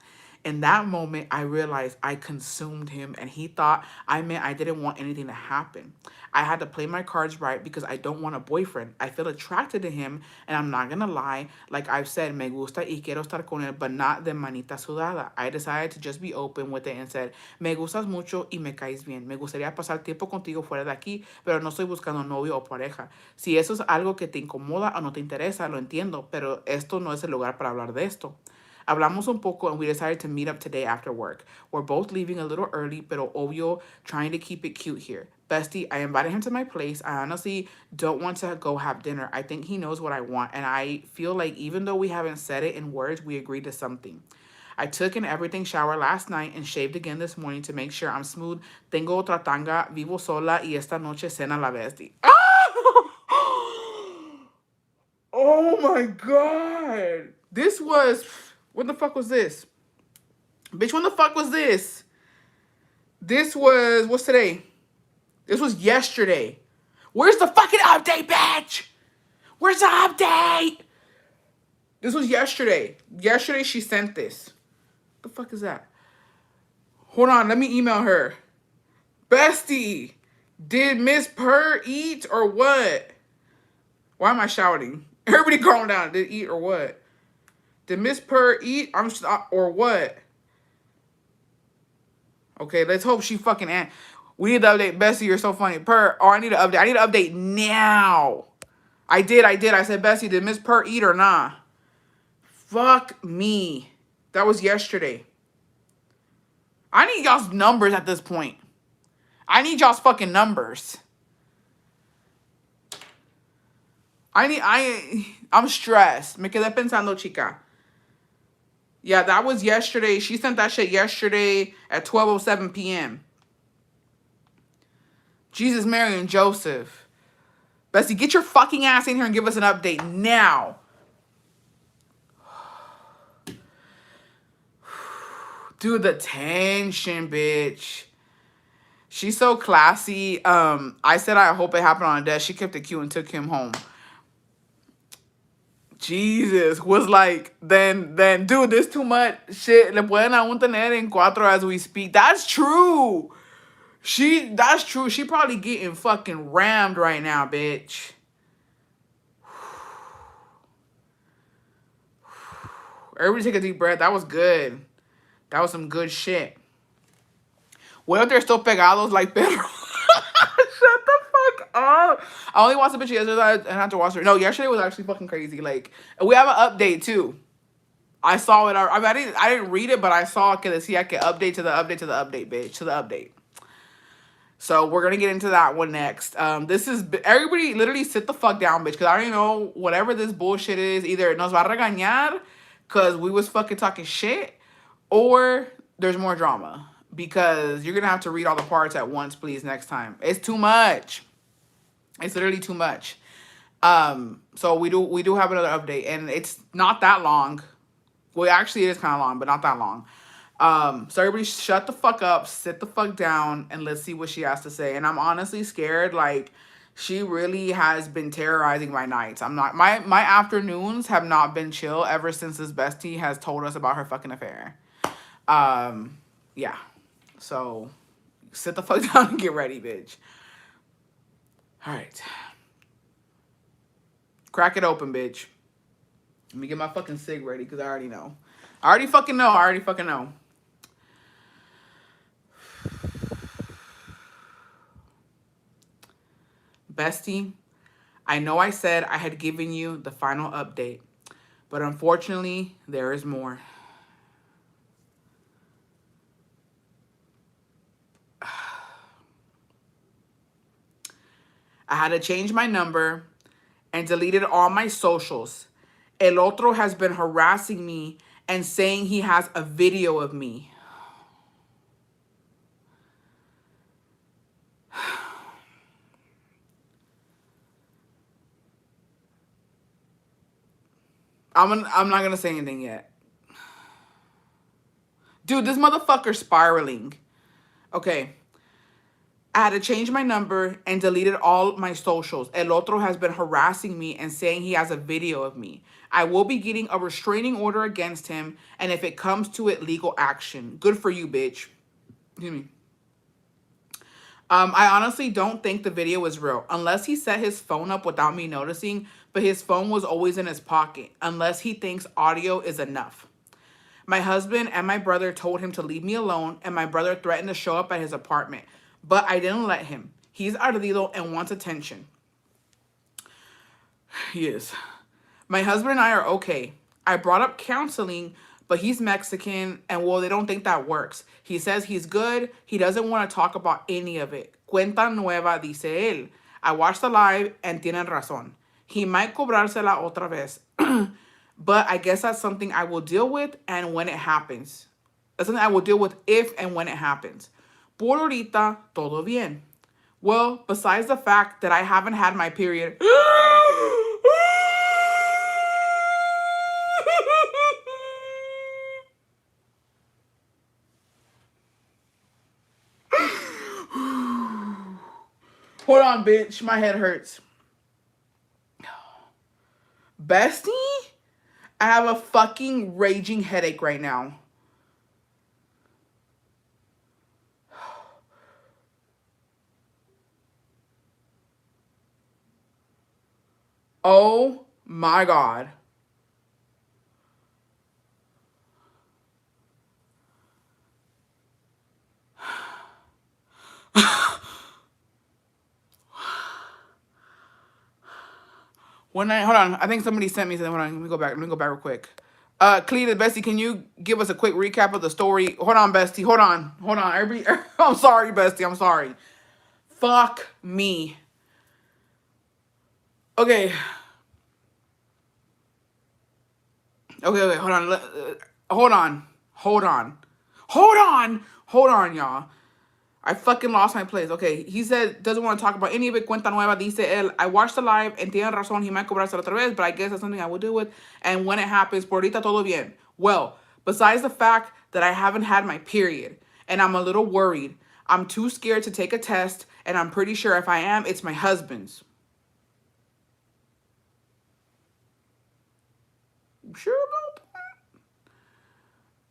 In that moment, I realized I consumed him and he thought I meant I didn't want anything to happen. I had to play my cards right because I don't want a boyfriend. I feel attracted to him and I'm not gonna lie. Like I've said, me gusta y quiero estar con él, but not de manita sudada. I decided to just be open with it and said, me gustas mucho y me caes bien. Me gustaría pasar tiempo contigo fuera de aquí, pero no estoy buscando novio o pareja. Si eso es algo que te incomoda o no te interesa, lo entiendo, pero esto no es el lugar para hablar de esto. Hablamos un poco and we decided to meet up today after work. We're both leaving a little early, pero obvio, trying to keep it cute here. Bestie, I invited him to my place. I honestly don't want to go have dinner. I think he knows what I want, and I feel like even though we haven't said it in words, we agreed to something. I took an everything shower last night and shaved again this morning to make sure I'm smooth. Tengo otra tanga, vivo sola, y esta noche cena la bestie. Oh my god. This was... When the fuck was this? Bitch, when the fuck was this? This was... What's today? This was yesterday. Where's the fucking update, bitch? Where's the update? This was yesterday. Yesterday she sent this. What the fuck is that? Hold on, let me email her. Bestie, did Miss Purr eat or what? Why am I shouting? Everybody calm down. Did eat or what? Did Miss Purr eat? Or what? Okay, let's hope she fucking we need to update Bessie. You're so funny. Purr. Oh, I need to update. I need to update now. I did. I said, Bessie, did Miss Purr eat or nah? Fuck me. That was yesterday. I need y'all's numbers at this point. I need y'all's fucking numbers. I'm stressed. Me quedé pensando, chica. Yeah, that was yesterday. She sent that shit yesterday at 12:07 p.m. Jesus, Mary, and Joseph. Bessie, get your fucking ass in here and give us an update now. Dude, the tension, bitch. She's so classy. I said I hope it happened on a desk. She kept it cute and took him home. Jesus, was like, then, dude, this too much shit. Le pueden aún tener en cuatro as we speak. That's true. That's true. She probably getting fucking rammed right now, bitch. Everybody take a deep breath. That was good. That was some good shit. What if they're still pegados like Pedro? Shut the fuck up. I only watched the bitch yesterday and had to watch her. No, yesterday was actually fucking crazy. Like, we have an update too. I saw it. I didn't read it, but I saw que decía que update to the update to the update, bitch. To the update. So we're gonna get into that one next. This is everybody literally sit the fuck down, bitch, because I don't even know whatever this bullshit is. Either nos va a regañar because we was fucking talking shit, or there's more drama because you're gonna have to read all the parts at once, please. Next time, it's too much. It's literally too much. So we do have another update, and it's not that long. Well, actually, it is kind of long, but not that long. So everybody shut the fuck up, sit the fuck down, and let's see what she has to say. And I'm honestly scared. Like, she really has been terrorizing my nights. My afternoons have not been chill ever since this bestie has told us about her fucking affair. Yeah. So sit the fuck down and get ready, bitch. All right. Crack it open, bitch. Let me get my fucking cig ready because I already know. I already fucking know. Bestie, I know I said I had given you the final update, but unfortunately, there is more. I had to change my number and deleted all my socials. El otro has been harassing me and saying he has a video of me. I'm not gonna say anything yet. Dude, this motherfucker's spiraling. Okay. I had to change my number and deleted all my socials. El otro has been harassing me and saying he has a video of me. I will be getting a restraining order against him, and if it comes to it, legal action. Good for you, bitch. Excuse me. I honestly don't think the video was real. Unless he set his phone up without me noticing, but his phone was always in his pocket. Unless he thinks audio is enough. My husband and my brother told him to leave me alone, and my brother threatened to show up at his apartment. But I didn't let him. He's ardido and wants attention. He is. My husband and I are okay. I brought up counseling, but he's Mexican, and well, they don't think that works. He says he's good. He doesn't want to talk about any of it. Cuenta nueva, dice él. I watched the live, and tienen razón. He might cobrársela otra vez. But I guess that's something I will deal with and when it happens. That's something I will deal with if and when it happens. Por ahorita, todo bien. Well, besides the fact that I haven't had my period. Hold on, bitch. My head hurts. Bestie? I have a fucking raging headache right now. Oh my God. When I hold on, I think somebody sent me something. Hold on, let me go back. Let me go back real quick. Cleta, Bestie, can you give us a quick recap of the story? Hold on, Bestie. Hold on. Hold on. I'm sorry, Bestie. I'm sorry. Fuck me. Okay. Okay. Hold on. Hold on. Hold on. Hold on. Hold on, y'all. I fucking lost my place. Okay, he said doesn't want to talk about any of it. Cuenta nueva, dice él. I watched the live and tiene razón. He might cobrarse otra vez, but I guess that's something I will deal with. And when it happens, por ahorita todo bien. Well, besides the fact that I haven't had my period and I'm a little worried, I'm too scared to take a test, and I'm pretty sure if I am, it's my husband's. Sure about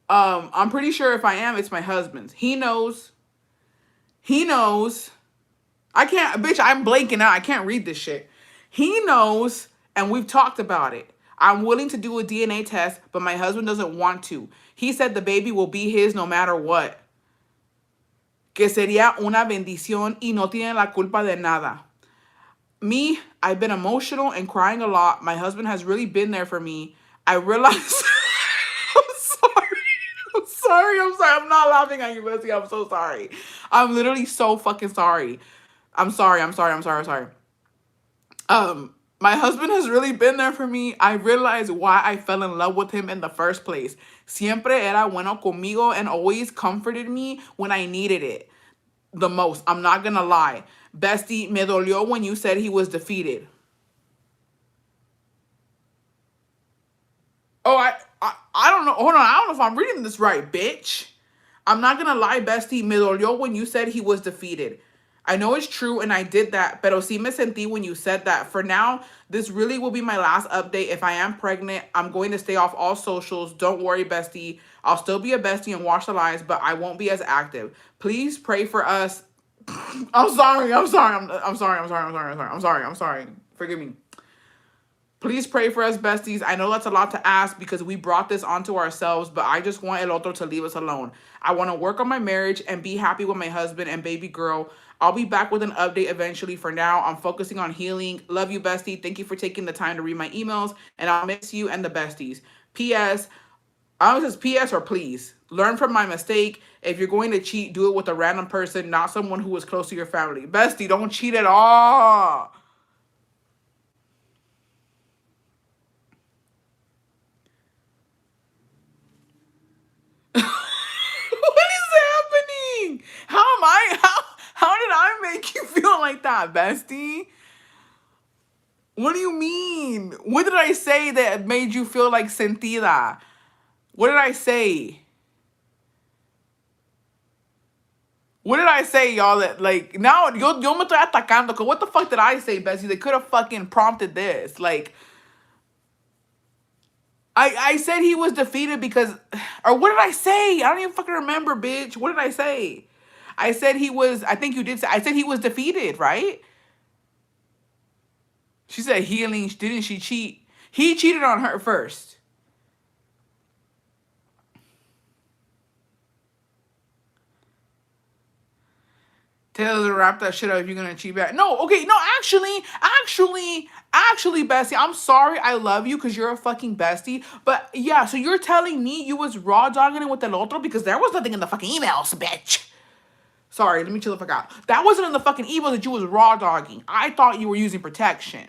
that? I'm pretty sure if I am, it's my husband's. He knows. He knows. I can't, bitch, I'm blanking out. I can't read this shit. He knows, and we've talked about it. I'm willing to do a DNA test, but my husband doesn't want to. He said the baby will be his no matter what. Que sería una bendición y no tiene la culpa de nada. Me, I've been emotional and crying a lot. My husband has really been there for me. I realize... I'm sorry. I'm sorry. I'm sorry. I'm not laughing at you, Bessie. I'm so sorry. I'm literally so fucking sorry. I'm sorry. My husband has really been there for me. I realized why I fell in love with him in the first place. Siempre era bueno conmigo and always comforted me when I needed it the most. I'm not gonna lie. Bestie, me dolió when you said he was defeated. Oh, I don't know. Hold on. I don't know if I'm reading this right, bitch. I'm not gonna lie, Bestie. Me dolió when you said he was defeated. I know it's true and I did that, pero sí me sentí when you said that. For now, this really will be my last update. If I am pregnant, I'm going to stay off all socials. Don't worry, Bestie. I'll still be a bestie and watch the lives, but I won't be as active. Please pray for us. I'm sorry. Forgive me. Please pray for us, besties. I know that's a lot to ask because we brought this onto ourselves, but I just want El Otro to leave us alone. I want to work on my marriage and be happy with my husband and baby girl. I'll be back with an update eventually. For now, I'm focusing on healing. Love you, bestie. Thank you for taking the time to read my emails, and I'll miss you and the besties. P.S. I don't know if it's P.S. or please. Learn from my mistake. If you're going to cheat, do it with a random person, not someone who is close to your family. Bestie, don't cheat at all. What is happening? How did I make you feel like that, bestie? What do you mean? What did I say that made you feel like sentida? What did I say? What did I say, y'all? That like now yo me estoy atacando. Cause what the fuck did I say, Bessie? They could have fucking prompted this. Like I said he was defeated because, or what did I say? I don't even fucking remember, bitch. What did I say? I said he was, I think you did say, I said he was defeated, right? She said healing, didn't she cheat? He cheated on her first. Tell her to wrap that shit up if you're gonna cheat back. No, okay, no, actually, Bestie, I'm sorry I love you because you're a fucking bestie. But yeah, so you're telling me you was raw dogging it with El Otro because there was nothing in the fucking emails, bitch. Sorry, let me chill the fuck out. That wasn't in the fucking email that you was raw dogging. I thought you were using protection.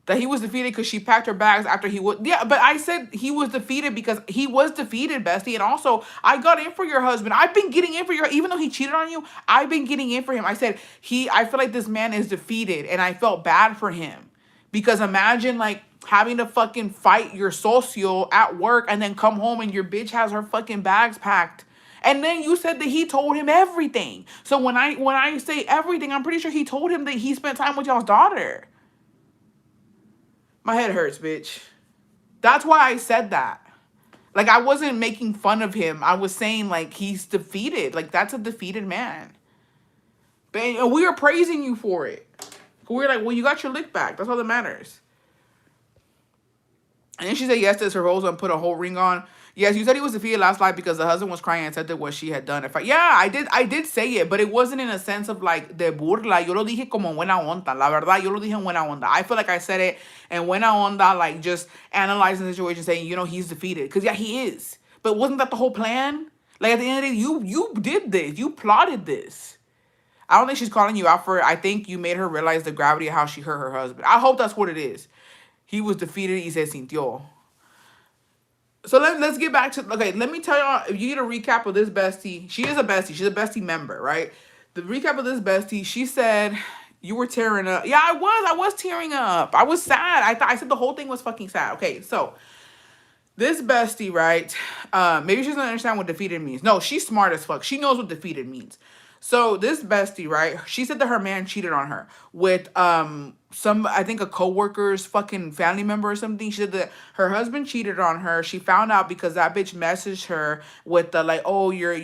That he was defeated because she packed her bags after he was... Yeah, but I said he was defeated because he was defeated, bestie. And also, I got in for your husband. I've been getting in for your... Even though he cheated on you, I've been getting in for him. I said, I feel like this man is defeated. And I felt bad for him. Because imagine, like, having to fucking fight your socio at work and then come home and your bitch has her fucking bags packed. And then you said that he told him everything. So when I say everything, I'm pretty sure he told him that he spent time with y'all's daughter. My head hurts, bitch. That's why I said that. Like, I wasn't making fun of him. I was saying, like, he's defeated. Like, that's a defeated man. And we were praising you for it. We were like, well, you got your lick back. That's all that matters. And then she said yes to his proposal and put a whole ring on. Yes, you said he was defeated last night because the husband was crying and said that what she had done. Yeah, I did say it, but it wasn't in a sense of like de burla. Yo lo dije como buena onda. La verdad, yo lo dije en buena onda. I feel like I said it en buena onda, like just analyzing the situation, saying, he's defeated. Because yeah, he is. But wasn't that the whole plan? Like at the end of the day, you did this. You plotted this. I don't think she's calling you out for it. I think you made her realize the gravity of how she hurt her husband. I hope that's what it is. He was defeated y se sintió. So let's get back to, okay, let me tell y'all, if you need a recap of this bestie, she is a bestie. She's a bestie member, right? The recap of this bestie, she said, you were tearing up. Yeah, I was tearing up. I was sad. I said the whole thing was fucking sad. Okay, so this bestie, right? Maybe she doesn't understand what defeated means. No, she's smart as fuck. She knows what defeated means. So this bestie, right? She said that her man cheated on her with I think a coworker's fucking family member or something. She said that her husband cheated on her. She found out because that bitch messaged her with the like, oh, you're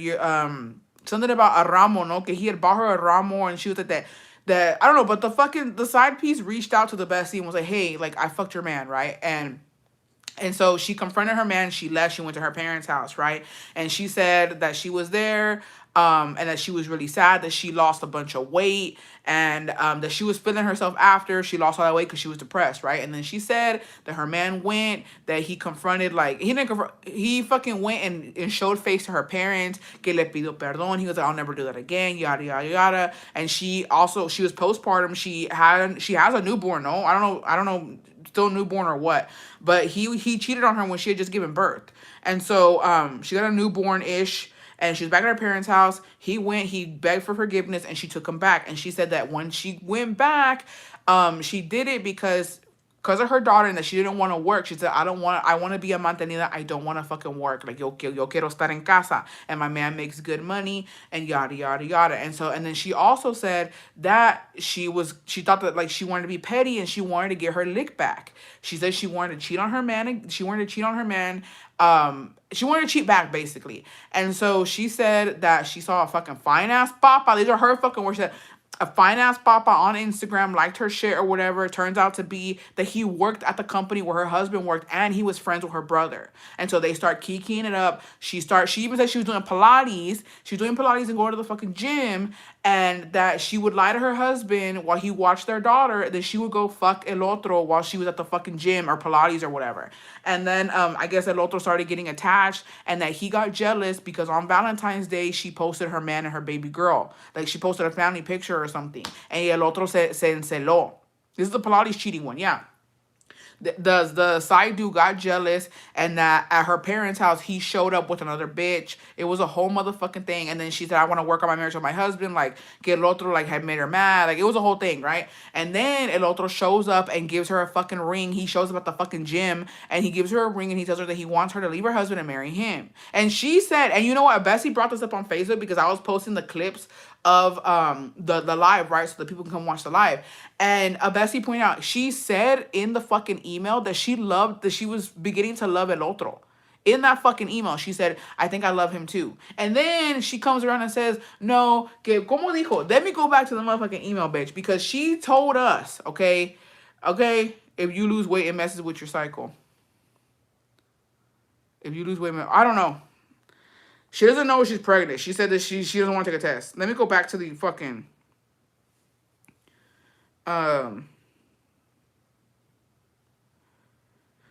something about a ramo, no? Okay, he had bought her a ramo and she was like that I don't know, but the side piece reached out to the bestie and was like, hey, like I fucked your man, right? And so she confronted her man. She left. She went to her parents' house, right? And she said that she was there, and that she was really sad that she lost a bunch of weight, and that she was feeling herself after she lost all that weight because she was depressed, right? And then she said that her man went, that he confronted, like, he fucking went and showed face to her parents, que le pidió perdón. He was like, I'll never do that again, yada, yada, yada. And she was postpartum. She has a newborn, no? I don't know, still newborn or what, but he cheated on her when she had just given birth. And so she got a newborn-ish, and she was back at her parents' house. He begged for forgiveness, and she took him back. And she said that when she went back, she did it because of her daughter, and that she didn't want to work. She said, I want to be a mantenida. I don't want to fucking work. Like, yo quiero estar en casa. And my man makes good money, and yada, yada, yada. And then she also said that she thought that, like, she wanted to be petty, and she wanted to get her lick back. She said she wanted to cheat on her man. She wanted to cheat back, basically. And so she said that she saw a fucking fine-ass papa. These are her fucking words. She said, a fine-ass papa on Instagram liked her shit or whatever. It turns out to be that he worked at the company where her husband worked, and he was friends with her brother. And so they start kikiing it up. She even said she was doing Pilates. She was doing Pilates and going to the fucking gym, and that she would lie to her husband while he watched their daughter, that she would go fuck el otro while she was at the fucking gym or Pilates or whatever. And then I guess el otro started getting attached, and that he got jealous because on Valentine's Day, she posted her man and her baby girl. Like, she posted a family picture or something. And el otro se enceló. This is the Pilates cheating one, yeah. The side dude got jealous, and that at her parents' house, he showed up with another bitch. It was a whole motherfucking thing. And then she said, I want to work on my marriage with my husband. Like, que el otro, like, had made her mad. Like, it was a whole thing, right? And then el otro shows up and gives her a fucking ring. He shows up at the fucking gym, and he gives her a ring, and he tells her that he wants her to leave her husband and marry him. And she said, and you know what? Bessie brought this up on Facebook because I was posting the clips of the live, right? So that people can come watch the live. And Bessie pointed out, she said in the fucking email that she was beginning to love el otro. In that fucking email, she said, I think I love him too. And then she comes around and says, no, que como dijo, let me go back to the motherfucking email, bitch, because she told us, okay, if you lose weight, it messes with your cycle. If you lose weight, I don't know. She doesn't know she's pregnant. She said that she doesn't want to take a test. Let me go back to the fucking...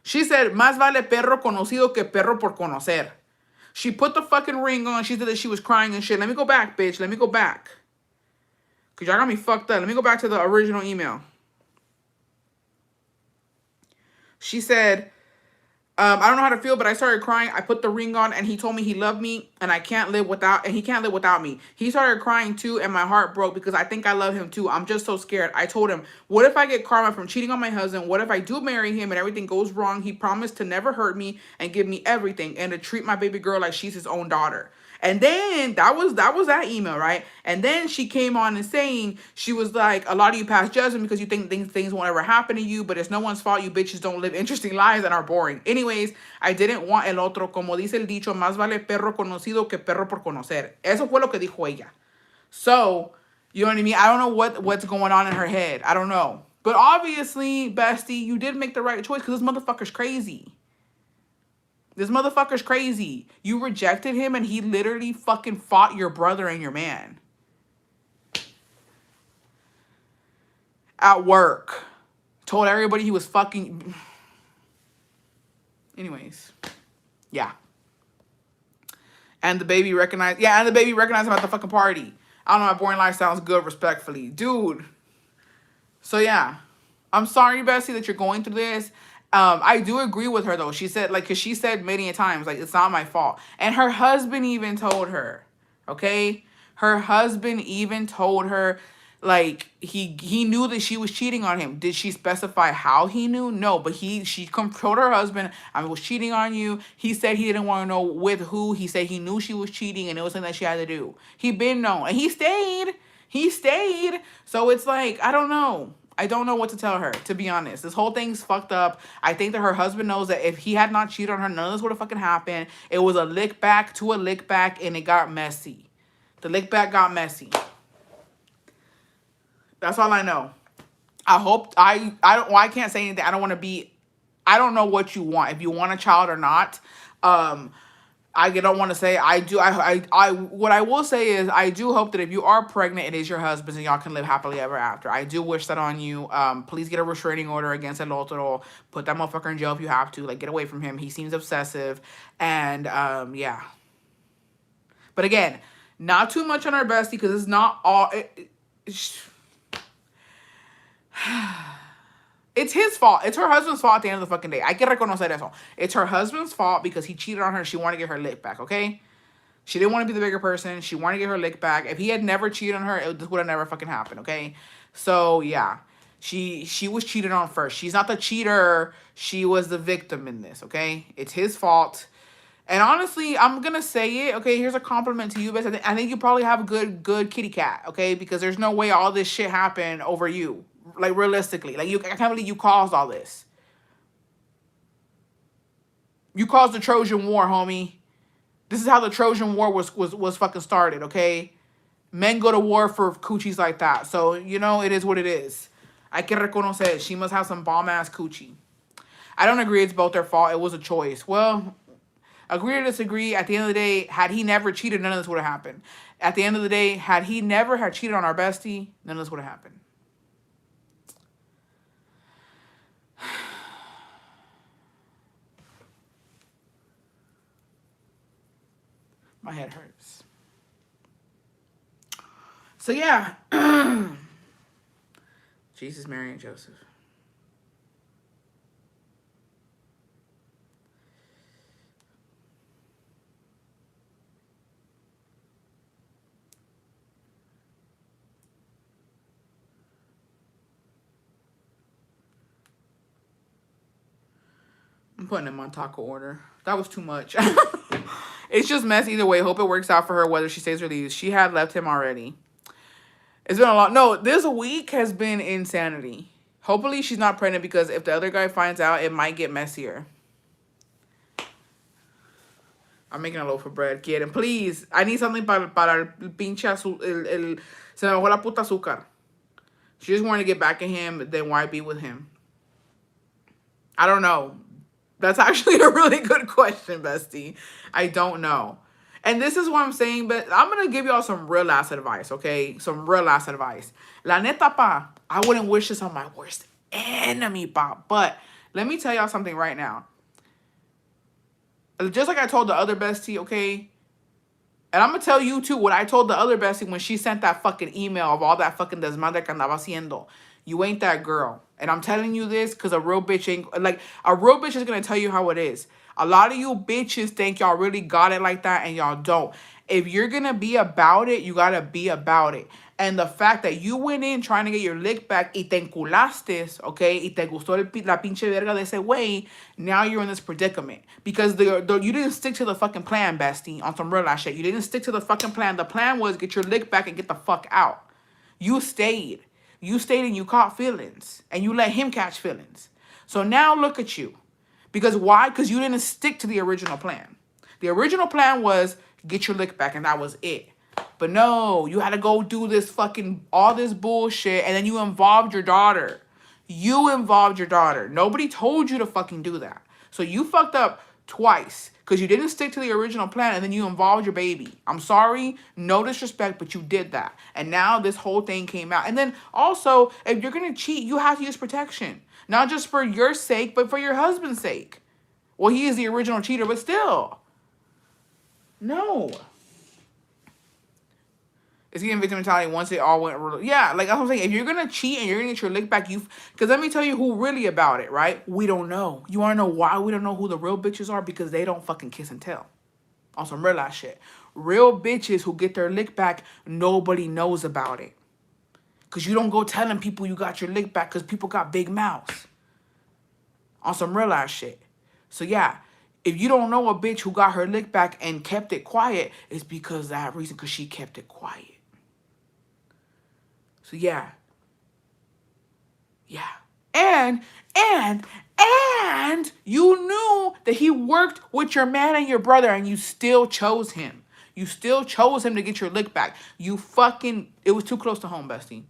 She said, más vale perro conocido que perro por conocer. She put the fucking ring on. She said that she was crying and shit. Let me go back, bitch. Let me go back. Because y'all got me fucked up. Let me go back to the original email. She said... I don't know how to feel, but I started crying. I put the ring on, and he told me he loved me, and he can't live without me. He started crying too, and my heart broke because I think I love him too. I'm just so scared. I told him, what if I get karma from cheating on my husband? What if I do marry him and everything goes wrong? He promised to never hurt me and give me everything and to treat my baby girl like she's his own daughter. And then that was that email, right? And then she came on and saying, she was like, a lot of you pass judgment because you think things won't ever happen to you, but it's no one's fault. You bitches don't live interesting lives and are boring. Anyways, I didn't want el otro. Como dice el dicho, más vale perro conocido que perro por conocer. Eso fue lo que dijo ella. So You know what I mean? I don't know what's going on in her head. I don't know. But obviously, bestie, you did make the right choice because this motherfucker's crazy. This motherfucker's crazy. You rejected him and he literally fucking fought your brother and your man. At work. Told everybody he was fucking... Anyways. Yeah. And the baby recognized... Yeah, and the baby recognized him at the fucking party. I don't know, my boring life sounds good, respectfully. Dude. So, yeah. I'm sorry, Bessie, that you're going through this. I do agree with her, though. She said, like, because she said many times, like, it's not my fault. And her husband even told her, okay? Her husband even told her, like, he knew that she was cheating on him. Did she specify how he knew? No, but she told her husband, I was cheating on you. He said he didn't want to know with who. He said he knew she was cheating and it was something that she had to do. He been known. And he stayed. He stayed. So it's like, I don't know. I don't know what to tell her, to be honest. This whole thing's fucked up. I think that her husband knows that if he had not cheated on her, none of this would have fucking happened. It was a lick back to a lick back, and it got messy. The lick back got messy. That's all I know. I hope, I can't say anything. I don't want to be, I don't know what you want. If you want a child or not. I don't want to say what I will say is I do hope that if you are pregnant, it is your husband's and y'all can live happily ever after. I do wish that on you. Please get a restraining order against El Otro. Put that motherfucker in jail if you have to. Like, get away from him. He seems obsessive. And, yeah. But again, not too much on our bestie because it's not all... It's his fault. It's her husband's fault at the end of the fucking day. I can reconocer eso. It's her husband's fault because he cheated on her. She wanted to get her lick back, okay? She didn't want to be the bigger person. She wanted to get her lick back. If he had never cheated on her, this would have never fucking happened, okay? So, yeah. She was cheated on first. She's not the cheater. She was the victim in this, okay? It's his fault. And honestly, I'm going to say it, okay? Here's a compliment to you, Bess. I think you probably have a good kitty cat, okay? Because there's no way all this shit happened over you. Like, realistically. Like, I can't believe you caused all this. You caused the Trojan War, homie. This is how the Trojan War was fucking started, okay? Men go to war for coochies like that. So, you know, it is what it is. I can reconocer it. She must have some bomb-ass coochie. I don't agree it's both their fault. It was a choice. Well, agree or disagree, at the end of the day, had he never cheated, none of this would have happened. At the end of the day, had he never had cheated on our bestie, none of this would have happened. My head hurts. So, yeah. Jesus, Mary, and Joseph. I'm putting him on taco order. That was too much. It's just mess either way. Hope it works out for her, whether she stays or leaves. She had left him already. It's been a lot. No, this week has been insanity. Hopefully she's not pregnant because if the other guy finds out, it might get messier. I'm making a loaf of bread, kid. And please, I need something para el pinche azúcar. Se me bajó la puta azúcar. She just wanted to get back at him, then why be with him? I don't know. That's actually a really good question, bestie. I don't know. And this is what I'm saying, but I'm going to give y'all some real ass advice, okay? Some real ass advice. La neta, pa, I wouldn't wish this on my worst enemy, pa. But let me tell y'all something right now. Just like I told the other bestie, okay? And I'm going to tell you, too, what I told the other bestie when she sent that fucking email of all that fucking desmadre que andaba haciendo. You ain't that girl. And I'm telling you this because a real bitch ain't... Like, a real bitch is going to tell you how it is. A lot of you bitches think y'all really got it like that and y'all don't. If you're going to be about it, you got to be about it. And the fact that you went in trying to get your lick back y te enculaste, okay, y te gustó la pinche verga de ese güey, now you're in this predicament. Because you didn't stick to the fucking plan, bestie, on some real ass shit. You didn't stick to the fucking plan. The plan was get your lick back and get the fuck out. You stayed. You stayed and you caught feelings. And you let him catch feelings. So now look at you. Because why? Because you didn't stick to the original plan. The original plan was get your lick back and that was it. But no, you had to go do this fucking, all this bullshit, and then you involved your daughter. You involved your daughter. Nobody told you to fucking do that. So you fucked up twice because you didn't stick to the original plan and then you involved your baby. I'm sorry, no disrespect, but you did that. And now this whole thing came out. And then also, if you're going to cheat, you have to use protection. Not just for your sake, but for your husband's sake. Well, he is the original cheater, but still. No. It's getting victim mentality once it all went. Yeah, like that's what I'm saying. If you're gonna cheat and you're gonna get your lick back, because let me tell you who really about it, right? We don't know. You wanna know why we don't know who the real bitches are? Because they don't fucking kiss and tell. On some real ass shit. Real bitches who get their lick back, nobody knows about it. Because you don't go telling people you got your lick back because people got big mouths. On some real ass shit. So yeah, if you don't know a bitch who got her lick back and kept it quiet, it's because of that reason, because she kept it quiet. So yeah. And you knew that he worked with your man and your brother and you still chose him. You still chose him to get your lick back. It was too close to home, bestie.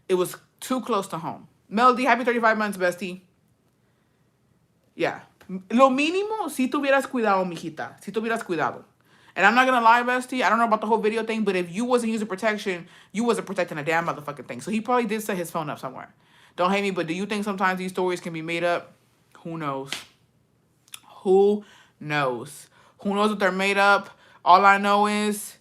It was too close to home. Melody, happy 35 months, bestie. Yeah. Lo mínimo, si tuvieras cuidado, mijita. Si tuvieras cuidado. And I'm not gonna lie, bestie, I don't know about the whole video thing, but if you wasn't using protection, you wasn't protecting a damn motherfucking thing. So he probably did set his phone up somewhere. Don't hate me, but do you think sometimes these stories can be made up? Who knows? Who knows? Who knows if they're made up? All I know is,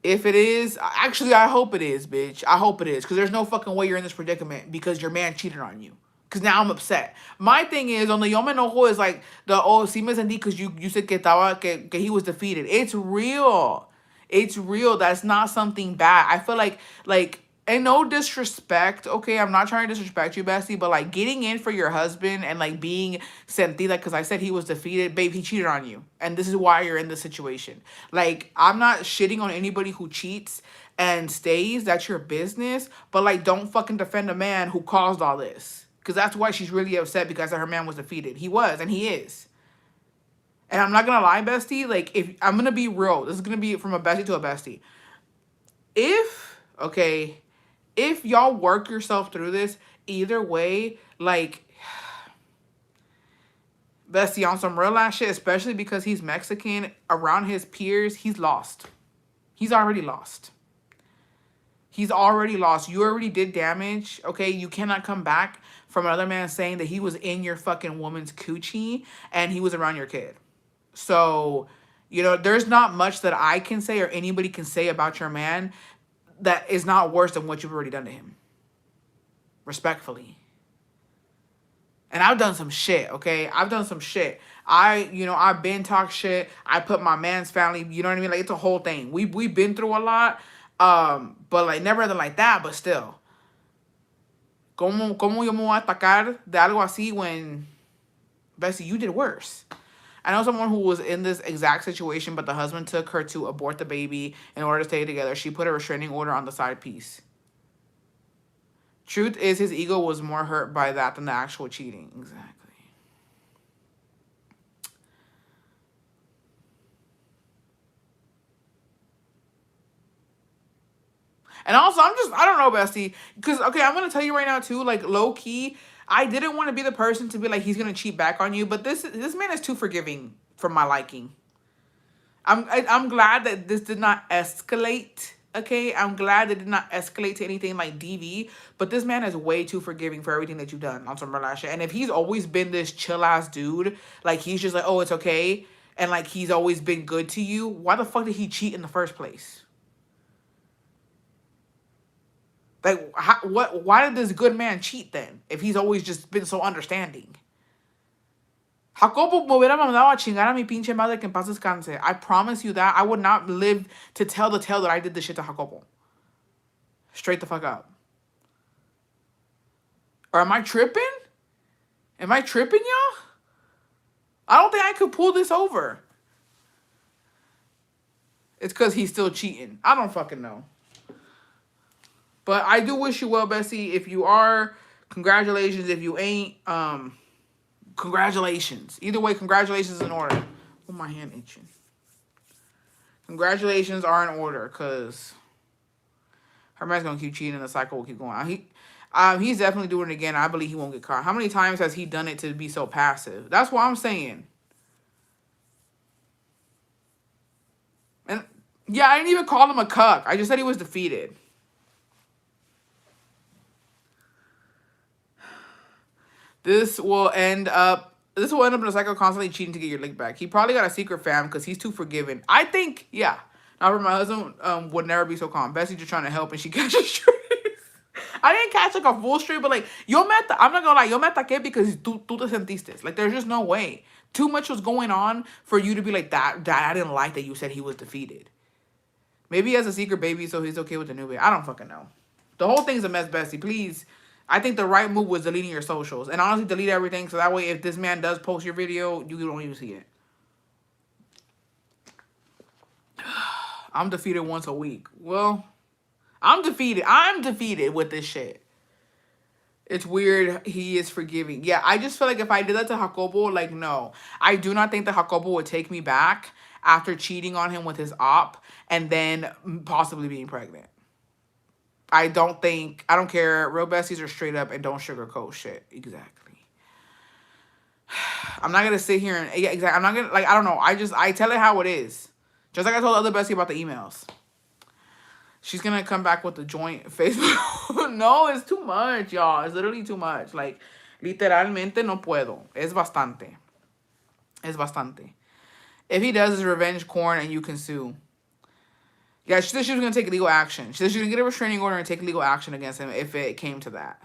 if it is, actually, I hope it is, bitch. I hope it is, because there's no fucking way you're in this predicament because your man cheated on you. Because now I'm upset. My thing is, on the yo me enojo is like, sí me sentí because you said que he was defeated. It's real. It's real. That's not something bad. I feel like, and no disrespect, okay? I'm not trying to disrespect you, bestie, but like getting in for your husband and like being sentida because I said he was defeated, babe, he cheated on you. And this is why you're in this situation. Like, I'm not shitting on anybody who cheats and stays. That's your business. But like, don't fucking defend a man who caused all this. Because that's why she's really upset, because her man was defeated. He was, and he is. And I'm not going to lie, bestie. Like, if I'm going to be real. This is going to be from a bestie to a bestie. If y'all work yourself through this, either way, like, bestie, on some real ass shit, especially because he's Mexican, around his peers, he's lost. He's already lost. He's already lost. You already did damage, okay? You cannot come back from another man saying that he was in your fucking woman's coochie and he was around your kid. So, you know, there's not much that I can say or anybody can say about your man that is not worse than what you've already done to him. Respectfully. And I've done some shit, okay? I've done some shit. I've been talk shit. I put my man's family, you know what I mean? Like, it's a whole thing. We've been through a lot. But like, never anything like that, but still. ¿Cómo yo me voy a atacar de algo así when, Bessie, you did worse? I know someone who was in this exact situation, but the husband took her to abort the baby in order to stay together. She put a restraining order on the side piece. Truth is, his ego was more hurt by that than the actual cheating. Exactly. And also, I don't know, bestie. Because, okay, I'm going to tell you right now, too, like, low-key, I didn't want to be the person to be like, he's going to cheat back on you. But this man is too forgiving for my liking. I'm glad that this did not escalate, okay? I'm glad it did not escalate to anything like DV. But this man is way too forgiving for everything that you've done on some real shit. And if he's always been this chill-ass dude, like, he's just like, oh, it's okay, and, like, he's always been good to you, why the fuck did he cheat in the first place? Like, why did this good man cheat then, if he's always just been so understanding? Jacobo me hubiera mandado a chingar a mi pinche madre que en paz descanse. I promise you that. I would not live to tell the tale that I did this shit to Jacobo. Straight the fuck up. Or am I tripping? Am I tripping, y'all? I don't think I could pull this over. It's because he's still cheating. I don't fucking know. But I do wish you well, Bessie. If you are, congratulations. If you ain't, congratulations. Either way, congratulations in order. Oh, my hand itching. Congratulations are in order, cause her man's gonna keep cheating. The cycle will keep going on. He's definitely doing it again. I believe he won't get caught. How many times has he done it to be so passive? That's what I'm saying. And yeah, I didn't even call him a cuck. I just said he was defeated. This will end up. This will end up in a cycle constantly cheating to get your lick back. He probably got a secret fam because he's too forgiving. I think, yeah. Now, for my husband would never be so calm. Bessie just trying to help and she catches strays. I didn't catch like a full straight, but like, I'm not gonna lie, yo me ataqué because tú te sentiste. Like, there's just no way. Too much was going on for you to be like, that I didn't like that you said he was defeated. Maybe he has a secret baby, so he's okay with the new baby. I don't fucking know. The whole thing's a mess, Bessie. Please. I think the right move was deleting your socials. And honestly, delete everything so that way if this man does post your video, you don't even see it. I'm defeated once a week. Well, I'm defeated. I'm defeated with this shit. It's weird. He is forgiving. Yeah, I just feel like if I did that to Jacobo, like, no. I do not think that Jacobo would take me back after cheating on him with his op and then possibly being pregnant. I don't care. Real besties are straight up and don't sugarcoat shit. Exactly. I'm not going to sit here and, yeah, exactly. I'm not going to, like, I don't know. I tell it how it is. Just like I told the other bestie about the emails. She's going to come back with the joint Facebook. No, it's too much, y'all. It's literally too much. Like, literalmente no puedo. Es bastante. Es bastante. If he does his revenge corn and you can sue. Yeah, she said she was going to take legal action. She said she was going to get a restraining order and take legal action against him if it came to that.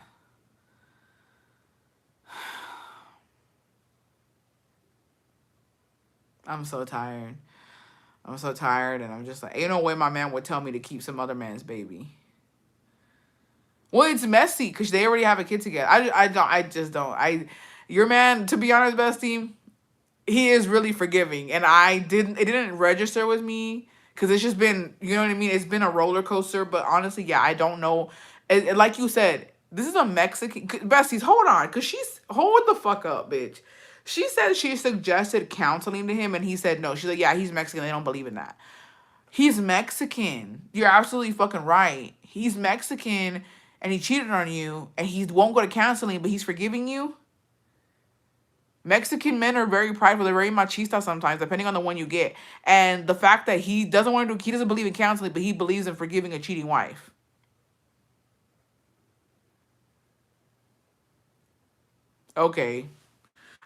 I'm so tired. I'm so tired, and I'm just like, ain't no way my man would tell me to keep some other man's baby. Well, it's messy because they already have a kid together. I just don't. Your man, to be honest, bestie, he is really forgiving, and it didn't register with me because it's just been, you know what I mean? It's been a roller coaster, but honestly, yeah, I don't know. Like you said, this is a Mexican, besties, hold on, because hold the fuck up, bitch. She said she suggested counseling to him, and he said no. She's like, yeah, he's Mexican. They don't believe in that. He's Mexican. You're absolutely fucking right. He's Mexican, and he cheated on you, and he won't go to counseling, but he's forgiving you. Mexican men are very prideful. They're very machista sometimes, depending on the one you get. And the fact that he doesn't believe in counseling, but he believes in forgiving a cheating wife. Okay.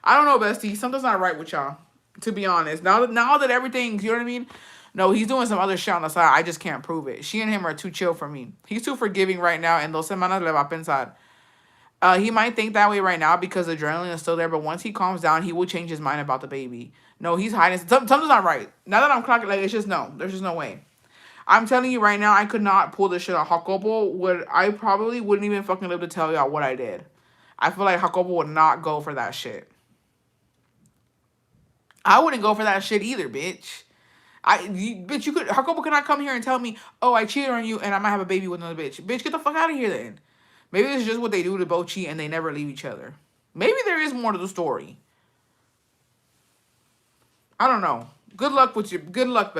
I don't know, bestie. Something's not right with y'all. To be honest, now that everything, you know what I mean? No, he's doing some other shit on the side. I just can't prove it. She and him are too chill for me. He's too forgiving right now, and dos semanas le va a pensar. He might think that way right now because the adrenaline is still there, but once he calms down, he will change his mind about the baby. No, he's hiding. Something's not right. Now that I'm clocking, like, it's just no. There's just no way. I'm telling you right now, I could not pull this shit out. I probably wouldn't even fucking live to tell y'all what I did. I feel like Jacobo would not go for that shit. I wouldn't go for that shit either, bitch. Jacobo could not come here and tell me, oh, I cheated on you and I might have a baby with another bitch. Bitch, get the fuck out of here then. Maybe it's just what they do to both cheat and they never leave each other. Maybe there is more to the story. I don't know. Good luck, bestie. Good luck.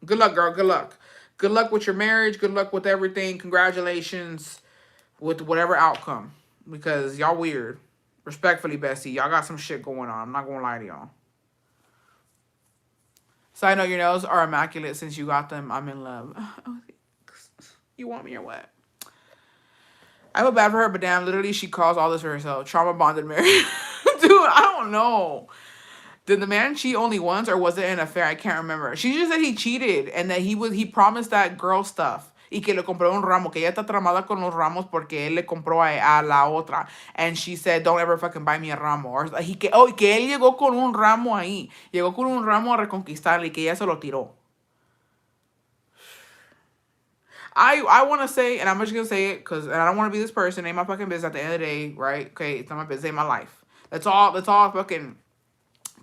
Good luck, girl. Good luck. Good luck with your marriage. Good luck with everything. Congratulations with whatever outcome. Because y'all weird. Respectfully, bestie. Y'all got some shit going on. I'm not going to lie to y'all. Side note, your nails are immaculate since you got them. I'm in love. Oh, you want me or what? I feel bad for her, but damn, literally she caused all this for herself. Trauma bonded marriage. Dude, I don't know. Did the man cheat only once or was it an affair? I can't remember. She just said he cheated and that he promised that girl stuff. Y que le compró un ramo, que ella está tramada con los ramos porque él le compró a la otra. And she said, don't ever fucking buy me a ramo. Or que él llegó con un ramo ahí. Llegó con un ramo a reconquistarle y que ella se lo tiró. I want to say, and I'm just going to say it because I don't want to be this person. Ain't my fucking business at the end of the day, right? Okay, it's not my business. Ain't my life. Let's all fucking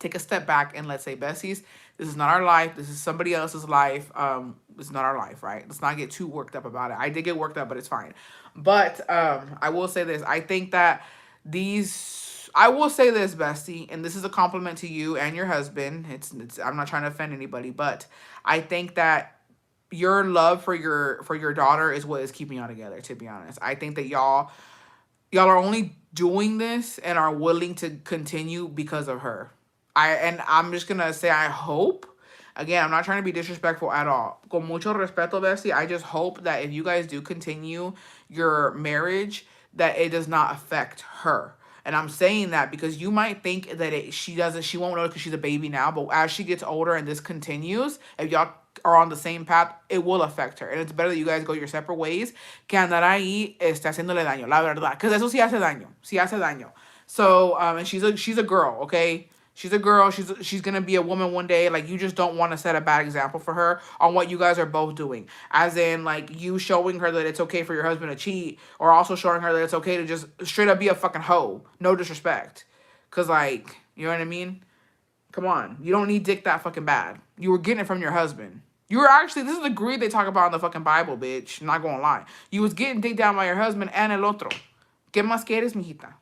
take a step back and let's say, besties, this is not our life. This is somebody else's life. It's not our life, right? Let's not get too worked up about it. I did get worked up, but it's fine. But I will say this. I think that these I will say this, bestie, and this is a compliment to you and your husband. It's I'm not trying to offend anybody, but I think that your love for your daughter is what is keeping y'all together, to be honest. I think that y'all are only doing this and are willing to continue because of her. I'm just gonna say I hope. Again, I'm not trying to be disrespectful at all. Con mucho respeto, Bessie. I just hope that if you guys do continue your marriage, that it does not affect her. And I'm saying that because you might think that she won't know because she's a baby now, but as she gets older and this continues, if y'all are on the same path, it will affect her. And it's better that you guys go your separate ways que andar ahí haciéndole daño, la verdad. Because eso sí hace daño. Sí hace daño. So, and she's a girl, okay? She's a girl. She's gonna be a woman one day. Like, you just don't want to set a bad example for her on what you guys are both doing. As in, like, you showing her that it's okay for your husband to cheat, or also showing her that it's okay to just straight up be a fucking hoe. No disrespect. Cause, like, you know what I mean? Come on. You don't need dick that fucking bad. You were getting it from your husband. You were actually, this is the greed they talk about in the fucking Bible, bitch. I'm not gonna lie. You was getting dick down by your husband and el otro. ¿Qué más quieres, mijita?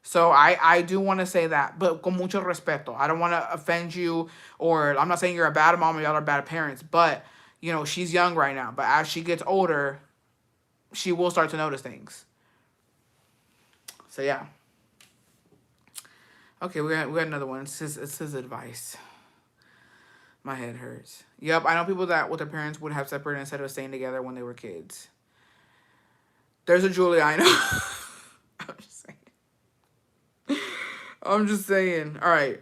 So I do want to say that, but con mucho respeto. I don't want to offend you, or I'm not saying you're a bad mom or y'all are bad parents, but, you know, she's young right now. But as she gets older, she will start to notice things. So, yeah. Okay, we got another one. It says advice. My head hurts. Yep, I know people that with their parents would have separated instead of staying together when they were kids. There's a Julia I know. I'm just saying. I'm just saying. All right.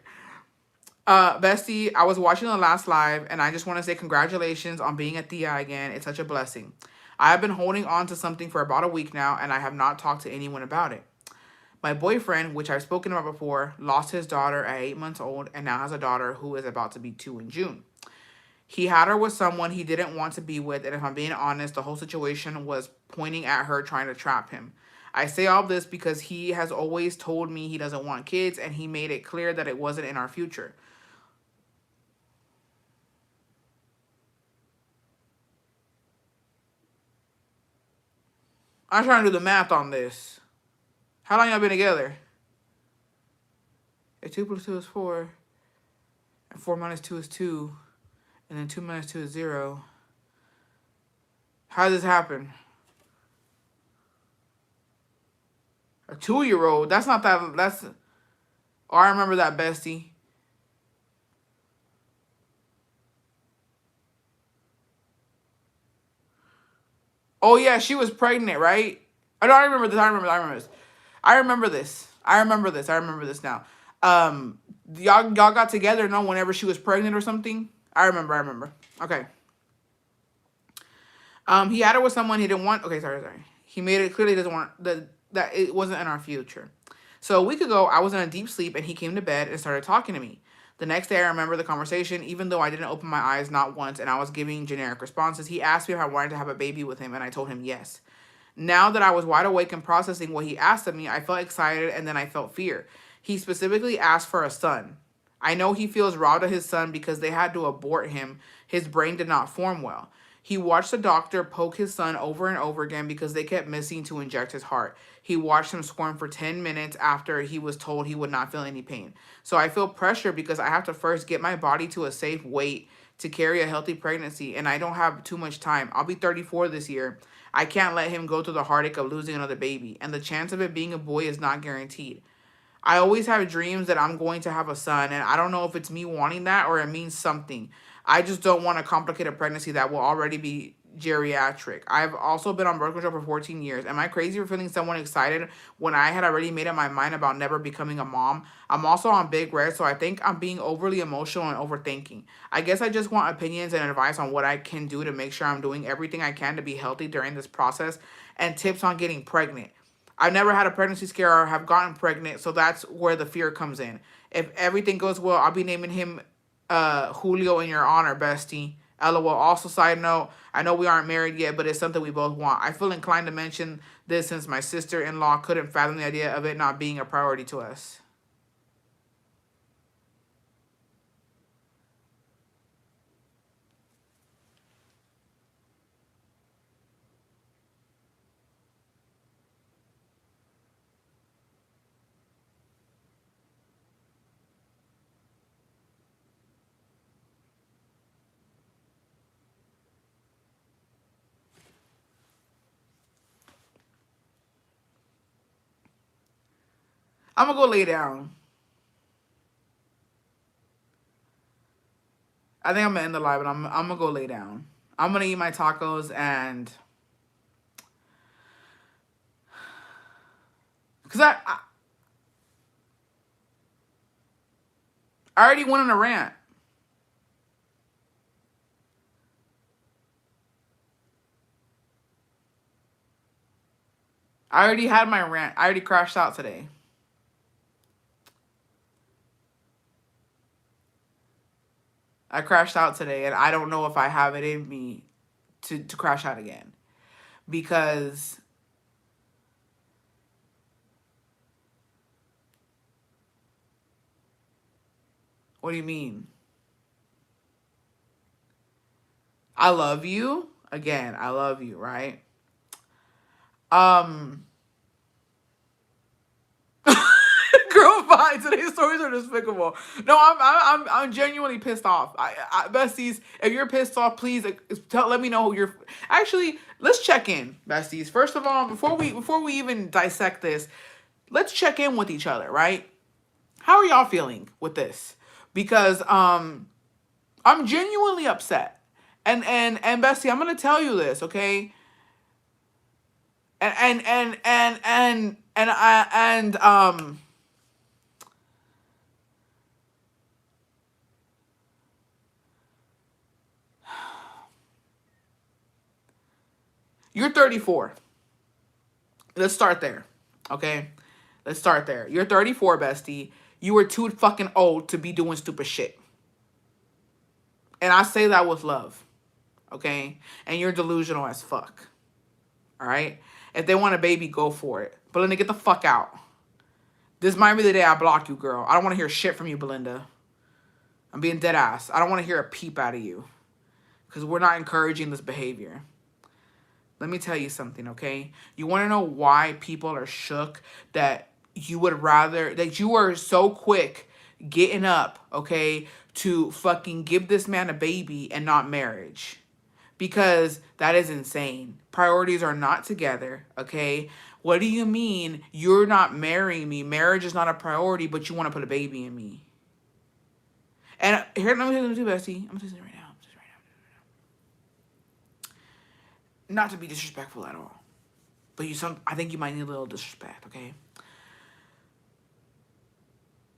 Bestie, I was watching the last live, and I just want to say congratulations on being a tia again. It's such a blessing. I have been holding on to something for about a week now, and I have not talked to anyone about it. My boyfriend, which I've spoken about before, lost his daughter at 8 months old and now has a daughter who is about to be 2 in June. He had her with someone he didn't want to be with, and if I'm being honest, the whole situation was pointing at her, trying to trap him. I say all this because he has always told me he doesn't want kids, and he made it clear that it wasn't in our future. I'm trying to do the math on this. How long y'all been together? If 2 plus 2 is 4, and 4 minus 2 is 2, and then 2 minus 2 is 0. How does this happen? A 2-year-old? That's not that. That's. Oh, I remember that, bestie. Oh yeah, she was pregnant, right? Oh, no, I remember this. I remember this. I remember this. I remember this. I remember this now. Y'all got together, no? Whenever she was pregnant or something. I remember. Okay. He had her with someone he didn't want. Okay, sorry. He made it clear he doesn't want that it wasn't in our future. So a week ago, I was in a deep sleep and he came to bed and started talking to me. The next day, I remember the conversation, even though I didn't open my eyes not once and I was giving generic responses. He asked me if I wanted to have a baby with him, and I told him yes. Now that I was wide awake and processing what he asked of me, I felt excited and then I felt fear. He specifically asked for a son. I know he feels robbed of his son because they had to abort him. His brain did not form well. He watched the doctor poke his son over and over again because they kept missing to inject his heart. He watched him squirm for 10 minutes after he was told he would not feel any pain. So I feel pressure because I have to first get my body to a safe weight to carry a healthy pregnancy, and I don't have too much time. I'll be 34 this year. I can't let him go through the heartache of losing another baby, and the chance of it being a boy is not guaranteed. I always have dreams that I'm going to have a son, and I don't know if it's me wanting that or it means something. I just don't want to complicate a pregnancy that will already be geriatric. I've also been on birth control for 14 years. Am I crazy for feeling someone excited when I had already made up my mind about never becoming a mom? I'm also on Big Red, so I think I'm being overly emotional and overthinking. I guess I just want opinions and advice on what I can do to make sure I'm doing everything I can to be healthy during this process, and tips on getting pregnant. I've never had a pregnancy scare or have gotten pregnant, so that's where the fear comes in. If everything goes well, I'll be naming him Julio in your honor, bestie. LOL. Also, side note, I know we aren't married yet, but it's something we both want. I feel inclined to mention this since my sister-in-law couldn't fathom the idea of it not being a priority to us. I'm gonna go lay down. I think I'm gonna end the live, but I'm gonna go lay down. I'm gonna eat my tacos and because I already went on a rant. I already had my rant. I already crashed out today. I crashed out today, and I don't know if I have it in me to crash out again. Because what do you mean? I love you. Again, I love you, right? Um Girl, fine. Today's stories are despicable. No, I'm genuinely pissed off. Besties, if you're pissed off, please let me know who you're. Actually, let's check in, besties. First of all, before we even dissect this, let's check in with each other, right? How are y'all feeling with this? Because I'm genuinely upset, and bestie, I'm gonna tell you this, okay? And you're 34. Let's start there. Okay? Let's start there. You're 34, bestie. You were too fucking old to be doing stupid shit. And I say that with love. Okay? And you're delusional as fuck. Alright? If they want a baby, go for it. Belinda, get the fuck out. This might be the day I block you, girl. I don't want to hear shit from you, Belinda. I'm being dead ass. I don't want to hear a peep out of you. Because we're not encouraging this behavior. Let me tell you something, okay? You want to know why people are shook that you would rather, that you are so quick getting up, okay, to fucking give this man a baby and not marriage? Because that is insane. Priorities are not together, okay? What do you mean you're not marrying me? Marriage is not a priority, but you want to put a baby in me. And here, let me tell you, Bessie. I'm going to say it right now. Not to be disrespectful at all, but I think you might need a little disrespect, okay?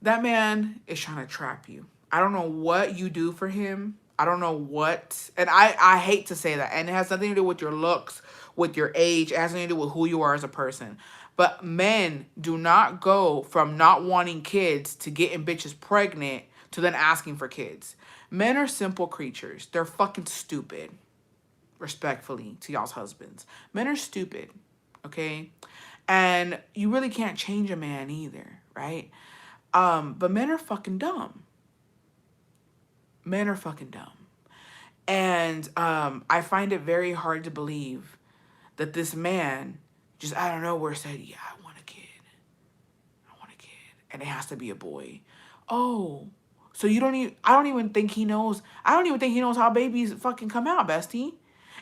That man is trying to trap you. I don't know what you do for him. I don't know what, and I hate to say that, and it has nothing to do with your looks, with your age. It has nothing to do with who you are as a person. But men do not go from not wanting kids to getting bitches pregnant to then asking for kids. Men are simple creatures. They're fucking stupid. Respectfully to y'all's husbands. Men are stupid, okay? And you really can't change a man either, right? But men are fucking dumb. Men are fucking dumb. And I find it very hard to believe that this man just out of nowhere said, yeah, I want a kid. I want a kid. And it has to be a boy. Oh, so you don't even, I don't even think he knows how babies fucking come out, bestie.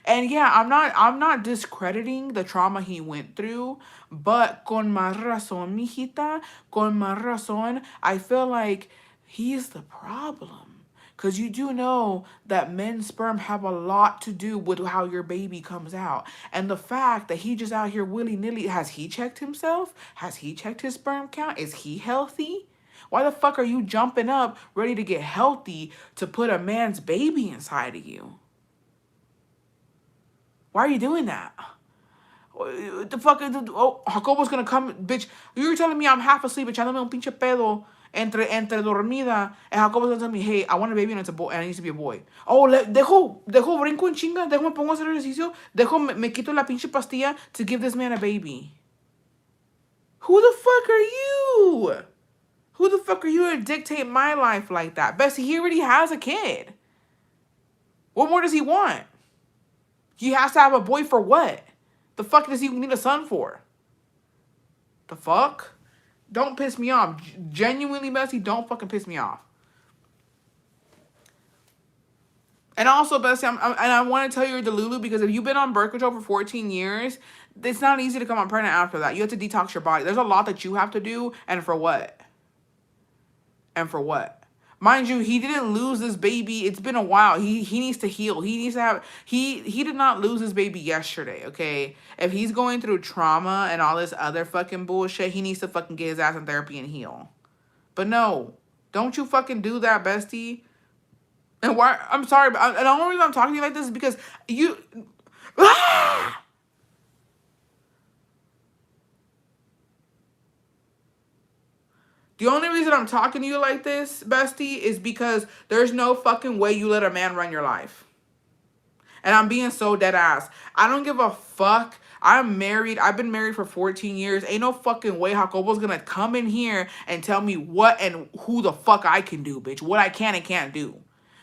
And yeah, I'm not discrediting the trauma he went through, but con más razón, mijita, con más razón, I feel like he's the problem. Because you do know that men's sperm have a lot to do with how your baby comes out. And the fact that he just out here willy-nilly, has he checked himself? Has he checked his sperm count? Is he healthy? Why the fuck are you jumping up ready to get healthy to put a man's baby inside of you? Why are you doing that? What the fuck? Jacobo's gonna come, bitch. You were telling me I'm half asleep, echándome un pinche pedo entre dormida. And Jacobo's gonna tell me, hey, I want a baby and it's a boy, and it needs to be a boy. Oh, dejo brinco en chinga, dejo me pongo a hacer ejercicio, dejo me quito la pinche pastilla to give this man a baby. Who the fuck are you? Who the fuck are you to dictate my life like that? Bessie, he already has a kid. What more does he want? He has to have a boy for what? The fuck does he need a son for? The fuck? Don't piss me off. Genuinely, Bessie, don't fucking piss me off. And also, Bessie, I want to tell you you're Delulu because if you've been on birth control for 14 years, It's not easy to come out pregnant after that. You have to detox your body. There's a lot that you have to do, and for what? And for what? Mind you, he didn't lose this baby. It's been a while. He needs to heal. He needs to have he did not lose his baby yesterday, okay? If he's going through trauma and all this other fucking bullshit, he needs to fucking get his ass in therapy and heal. But no, don't you fucking do that, bestie. And why? I'm sorry, but the only reason I'm talking to you like this is because you. The only reason I'm talking to you like this, bestie, is because there's no fucking way you let a man run your life. And I'm being so dead ass. I don't give a fuck. I'm married. I've been married for 14 years. Ain't no fucking way Jacobo's gonna come in here and tell me what and who the fuck I can do, bitch. What I can and can't do.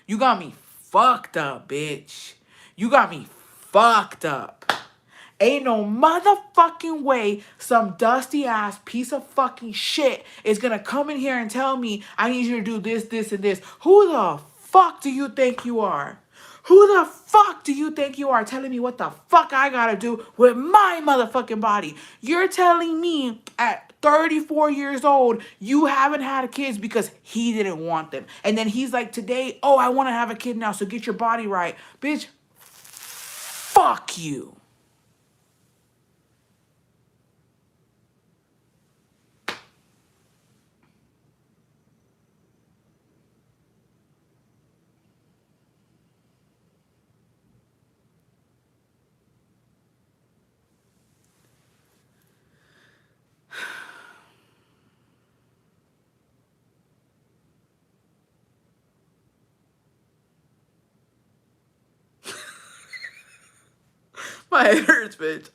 You got me fucked up, bitch. You got me fucked up. Ain't no motherfucking way some dusty ass piece of fucking shit is gonna come in here and tell me I need you to do this, this, and this. Who the fuck do you think you are? Who the fuck do you think you are telling me what the fuck I gotta do with my motherfucking body? You're telling me at 34 years old, you haven't had kids because he didn't want them. And then he's like, today, oh, I wanna have a kid now, so get your body right. Bitch, fuck you. My head hurts, bitch.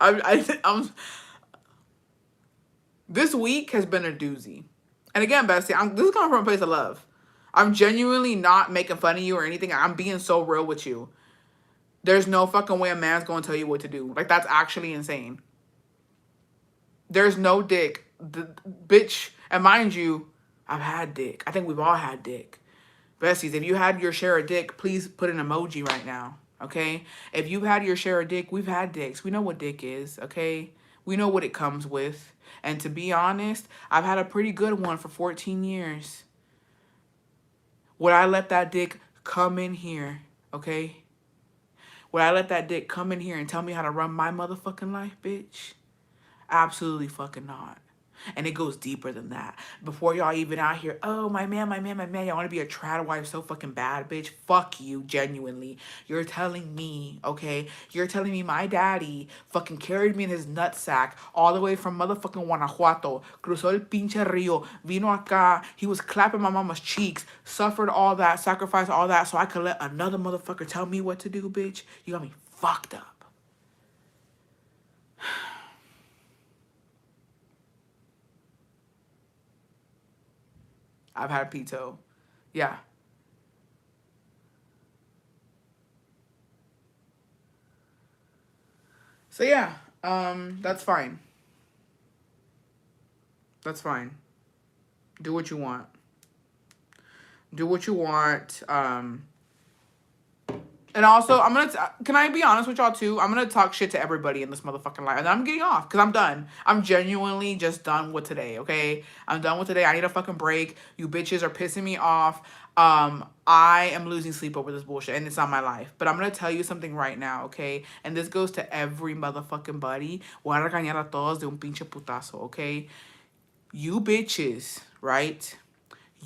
I'm. This week has been a doozy, and again, bestie, this is coming from a place of love. I'm genuinely not making fun of you or anything. I'm being so real with you. There's no fucking way a man's gonna tell you what to do. Like, that's actually insane. There's no dick, bitch. And mind you, I've had dick. I think we've all had dick. Besties, if you had your share of dick, please put an emoji right now, okay? If you've had your share of dick, we've had dicks. We know what dick is, okay? We know what it comes with. And to be honest, I've had a pretty good one for 14 years. Would I let that dick come in here, okay? Would I let that dick come in here and tell me how to run my motherfucking life, bitch? Absolutely fucking not. And it goes deeper than that. Before y'all even out here, oh, my man, y'all want to be a trad wife so fucking bad, bitch. Fuck you, genuinely. You're telling me, okay? You're telling me my daddy fucking carried me in his nutsack all the way from motherfucking Guanajuato, cruzó el pinche río, vino acá, he was clapping my mama's cheeks, suffered all that, sacrificed all that so I could let another motherfucker tell me what to do, bitch? You got me fucked up. I've had pito. Yeah. So yeah, that's fine. That's fine. Do what you want. Do what you want. And also, can I be honest with y'all too? I'm gonna talk shit to everybody in this motherfucking life. And then I'm getting off because I'm done. I'm genuinely just done with today, okay? I'm done with today. I need a fucking break. You bitches are pissing me off. I am losing sleep over this bullshit and it's not my life. But I'm gonna tell you something right now, okay? And this goes to every motherfucking buddy. Voy a regañar a todos de un pinche putazo, okay? You bitches, right?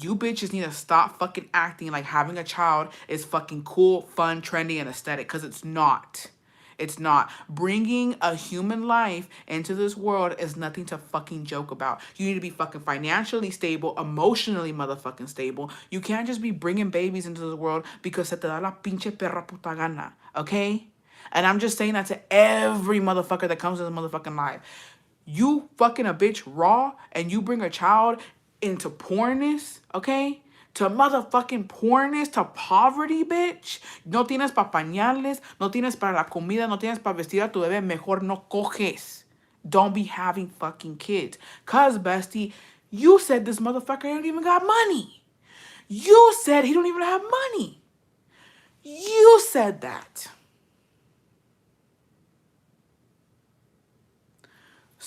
You bitches need to stop fucking acting like having a child is fucking cool, fun, trendy, and aesthetic. Because it's not. It's not. Bringing a human life into this world is nothing to fucking joke about. You need to be fucking financially stable, emotionally motherfucking stable. You can't just be bringing babies into the world because se te da la pinche perra puta gana. Okay? And I'm just saying that to every motherfucker that comes in the motherfucking life. You fucking a bitch raw and you bring a child into poorness, okay? To motherfucking poorness, to poverty, bitch. No tienes pa pañales, no tienes para la comida, no tienes pa vestir a tu bebé, mejor no coges. Don't be having fucking kids. Cause, bestie, you said this motherfucker ain't even got money. You said he don't even have money. You said that.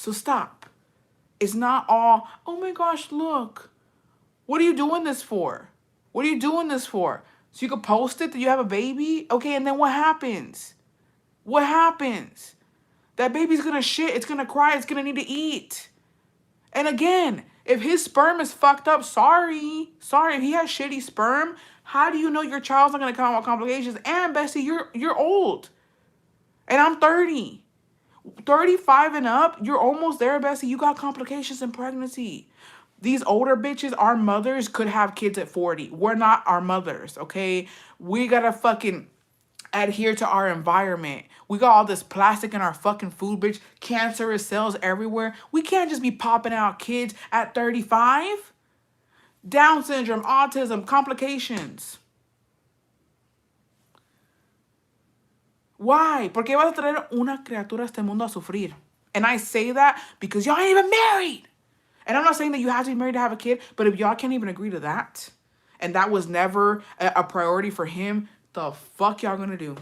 So stop. It's not all, oh my gosh, look. What are you doing this for? What are you doing this for? So you can post it that you have a baby? Okay, and then what happens? What happens? That baby's gonna shit, it's gonna cry, it's gonna need to eat. And again, if his sperm is fucked up, sorry, if he has shitty sperm, how do you know your child's not gonna come out with complications? And Bessie, you're old. And I'm 30. 35 and up, you're almost there, Bessie. You got complications in pregnancy. These older bitches, our mothers could have kids at 40. We're not our mothers, okay? We gotta fucking adhere to our environment. We got all this plastic in our fucking food, bitch. Cancerous cells everywhere. We can't just be popping out kids at 35. Down syndrome, autism, complications. Why? ¿Por qué vas a traer una criatura a este mundo a sufrir? And I say that because y'all ain't even married. And I'm not saying that you have to be married to have a kid, but if y'all can't even agree to that, and that was never a priority for him, the fuck y'all gonna do?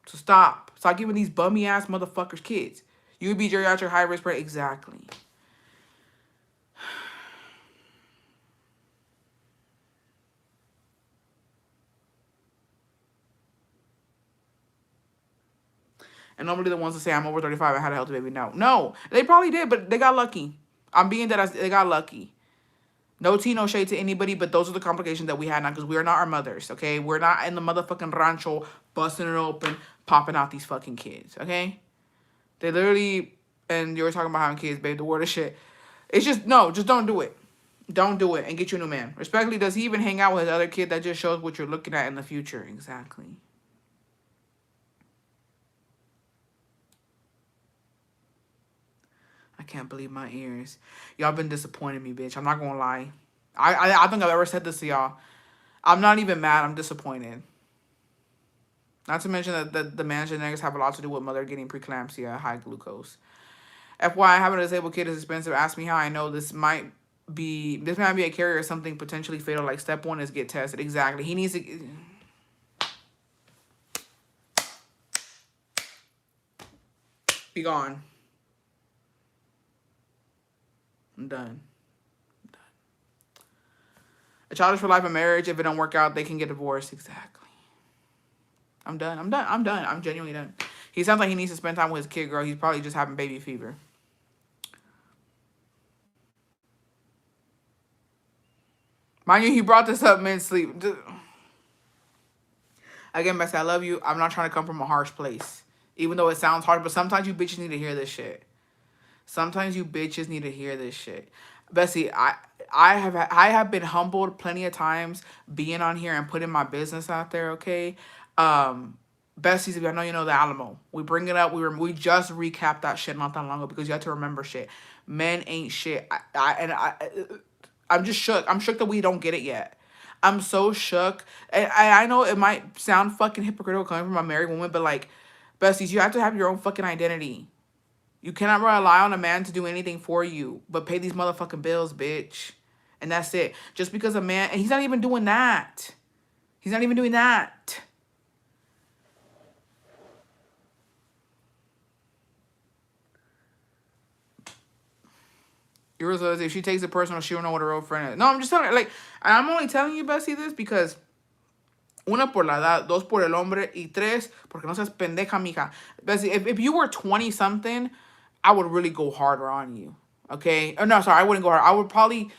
So stop. Stop giving these bummy ass motherfuckers kids. You would be geriatric high risk, right? Exactly. And normally the ones that say I'm over 35, I had a healthy baby. No, they probably did, but they got lucky. I'm being that they got lucky. No tea, no shade to anybody, but those are the complications that we had now because we are not our mothers, okay? We're not in the motherfucking rancho busting it open, popping out these fucking kids, okay? They literally, and you were talking about having kids, babe, the word of shit. It's just, no, just don't do it. Don't do it and get you a new man. Respectfully, does he even hang out with his other kid? That just shows what you're looking at in the future. Exactly. I can't believe my ears. Y'all been disappointing me, bitch. I'm not gonna lie. I think I've ever said this to y'all. I'm not even mad. I'm disappointed. Not to mention that the man's genetics have a lot to do with mother getting preeclampsia, high glucose. FYI, having a disabled kid is expensive. Ask me how I know this might be a carrier or something potentially fatal. Like step one is get tested. Exactly. He needs to be gone. I'm done. A child is for life in marriage. If it don't work out, they can get divorced. Exactly. I'm done. I'm genuinely done. He sounds like he needs to spend time with his kid, girl. He's probably just having baby fever. Mind you, he brought this up mid-sleep. Again, Bessie, I love you. I'm not trying to come from a harsh place. Even though it sounds hard, but sometimes you bitches need to hear this shit. Sometimes you bitches need to hear this shit. Bessie, I have been humbled plenty of times being on here and putting my business out there, okay? Bessie, I know you know the Alamo. We bring it up. We just recapped that shit not that long ago because you have to remember shit. Men ain't shit. I'm just shook. I'm shook that we don't get it yet. I'm so shook. And I know it might sound fucking hypocritical coming from a married woman, but like, besties, you have to have your own fucking identity. You cannot rely on a man to do anything for you, but pay these motherfucking bills, bitch. And that's it. Just because a man, and he's not even doing that. He's not even doing that. If she takes it personal, she don't know what her real friend is. No, I'm just telling her, like, I'm only telling you, Bessie, this because una por la edad, dos por el hombre, y tres, porque no seas pendeja, mija. Bessie, if you were 20 something, I would really go harder on you. Okay? Oh, no, sorry, I wouldn't go hard. I would probably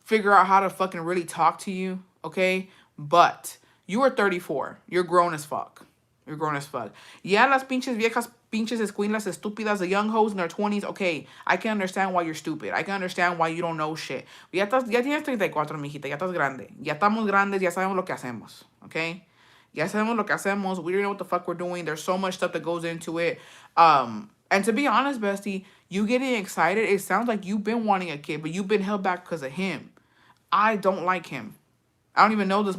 figure out how to fucking really talk to you. Okay? But you are 34. You're grown as fuck. You're grown as fuck. Yeah, las pinches viejas, pinches escuilas estúpidas, the young hoes in their 20s. Okay, I can understand why you're stupid. I can understand why you don't know shit. Ya tienes 34, mijita. Ya estás grande. Ya estamos grandes. Ya sabemos lo que hacemos. Okay? Ya sabemos lo que hacemos. We don't know what the fuck we're doing. There's so much stuff that goes into it. And to be honest, bestie, you getting excited, it sounds like you've been wanting a kid, but you've been held back because of him. I don't like him. I don't even know this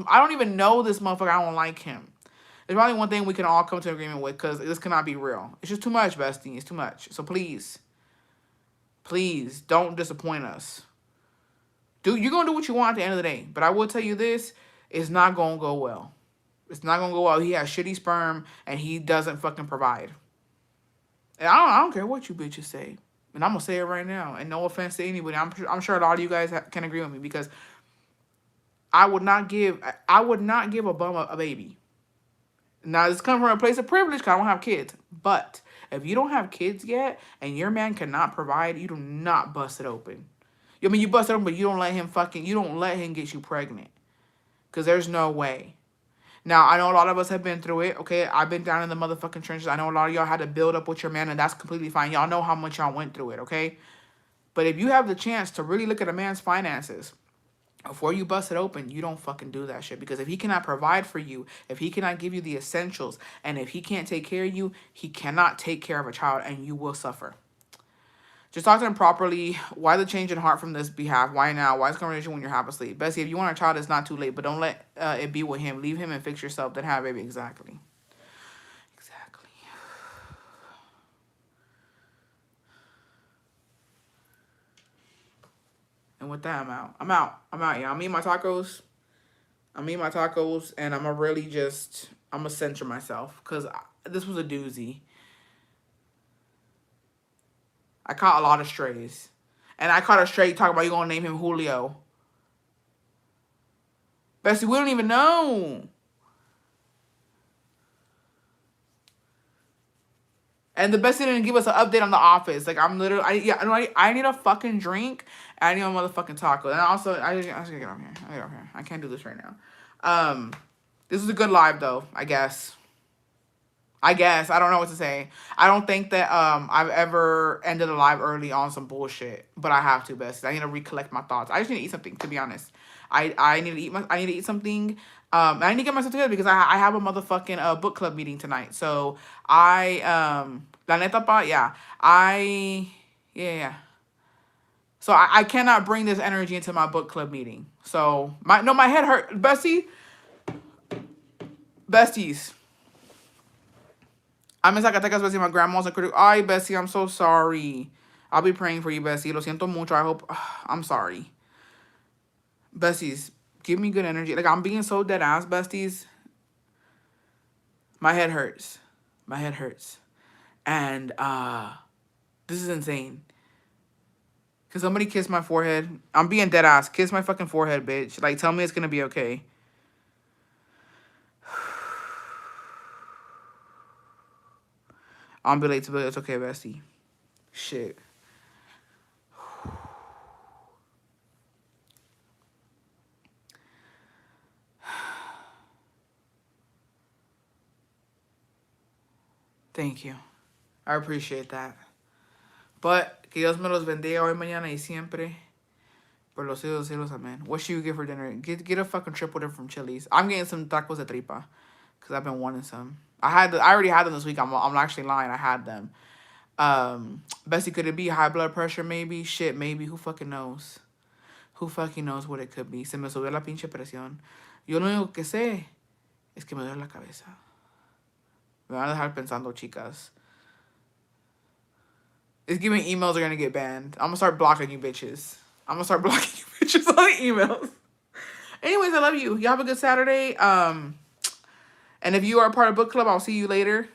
motherfucker. I don't like him. There's probably one thing we can all come to an agreement with because this cannot be real. It's just too much, bestie. It's too much. So please, don't disappoint us. You're going to do what you want at the end of the day. But I will tell you this, it's not going to go well. It's not going to go well. He has shitty sperm and he doesn't fucking provide. And I don't care what you bitches say. And I'm gonna say it right now. And no offense to anybody, I'm sure a lot of you guys can agree with me because I would not give a bum a baby. Now this comes from a place of privilege because I don't have kids. But if you don't have kids yet and your man cannot provide, you do not bust it open. I mean, you bust it open, but you don't let him get you pregnant. Because there's no way. Now, I know a lot of us have been through it, okay? I've been down in the motherfucking trenches. I know a lot of y'all had to build up with your man, and that's completely fine. Y'all know how much y'all went through it, okay? But if you have the chance to really look at a man's finances before you bust it open, you don't fucking do that shit. Because if he cannot provide for you, if he cannot give you the essentials, and if he can't take care of you, he cannot take care of a child, and you will suffer. Just talk to him properly. Why the change in heart from this behalf? Why now? Why is conversation when you're half asleep? Bessie, if you want a child, it's not too late. But don't let it be with him. Leave him and fix yourself. Then have a baby. Exactly. Exactly. And with that, I'm out. Yeah, I'm eating my tacos. And I'm going to really I'm going to censor myself. Because this was a doozy. I caught a lot of strays. And I caught a stray talking about you going to name him Julio. Bessie, we don't even know. And the Bessie didn't give us an update on The Office. Like, I'm literally, I need a fucking drink. And I need a motherfucking taco. And also, I just gotta get on here. I can't do this right now. This is a good live, though, I guess. I don't know what to say. I don't think that I've ever ended a live early on some bullshit, but I have to, Bessie. I need to recollect my thoughts. I just need to eat something, to be honest. I need to eat something. I need to get myself together because I have a motherfucking book club meeting tonight. So la neta pa, yeah. So I cannot bring this energy into my book club meeting. So my head hurt. Besties. I'm in Zacatecas, Bessie. My grandma's a critical. Ay, Bessie, I'm so sorry. I'll be praying for you, Bessie. Lo siento mucho. I hope. I'm sorry. Besties, give me good energy. Like, I'm being so dead ass, besties. My head hurts. And this is insane. Can somebody kiss my forehead? I'm being dead ass. Kiss my fucking forehead, bitch. Like, tell me it's gonna be okay. I'll be late to bed. It's okay, bestie. Shit. Thank you. I appreciate that. But que Dios me los bendiga hoy, mañana y siempre. Por los cielos, cielos, amen. What should you get for dinner? Get a fucking triple dinner from Chili's. I'm getting some tacos de tripa because I've been wanting some. I already had them this week. I'm actually lying. I had them. Bessie, could it be high blood pressure? Maybe. Shit, maybe. Who fucking knows? Who fucking knows what it could be? Se me subió la pinche presión. Yo lo único que sé es que me duele la cabeza. Me van a dejar pensando, chicas. It's giving emails are gonna get banned. I'm gonna start blocking you bitches. On the emails. Anyways, I love you. Y'all have a good Saturday. And if you are a part of book club, I'll see you later.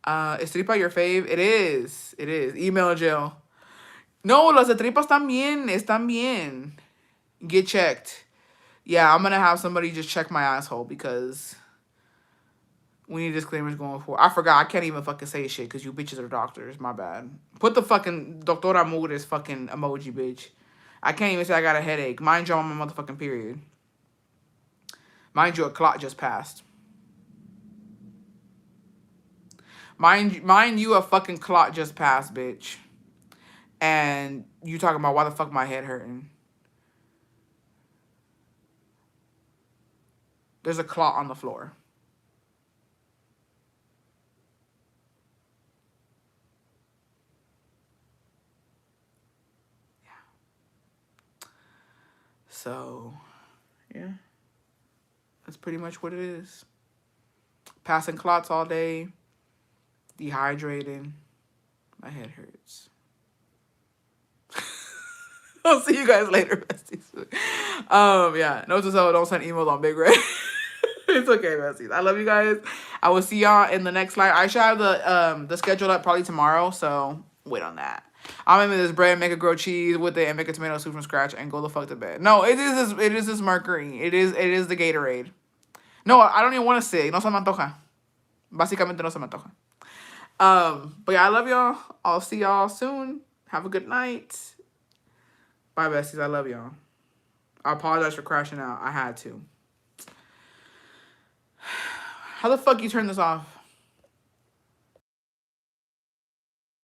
Is tripa your fave? It is. Email Jill. No, las de tripas están bien. Get checked. Yeah, I'm gonna have somebody just check my asshole because we need disclaimers going forward. I forgot. I can't even fucking say shit because you bitches are doctors. My bad. Put the fucking Doctora Mugres fucking emoji, bitch. I can't even say I got a headache. Mind you, I'm on my motherfucking period. Mind you, a clot just passed. Mind you, a fucking clot just passed, bitch. And you talking about why the fuck my head hurting. There's a clot on the floor. Yeah. So, yeah. That's pretty much what it is. Passing clots all day. Dehydrating. My head hurts. I'll see you guys later, besties. Yeah. Note to self, don't send emails on Big Red. It's okay, besties. I love you guys. I will see y'all in the next live. I should have the schedule up probably tomorrow, so wait on that. I'm gonna make this bread, make a grilled cheese with it, and make a tomato soup from scratch, and go the fuck to bed. No, it is this Mercury. It is the Gatorade. No, I don't even want to say. No se me antoja. Básicamente no se me antoja. But yeah, I love y'all. I'll see y'all soon. Have a good night. Bye, besties. I love y'all. I apologize for crashing out. I had to. How the fuck you turn this off?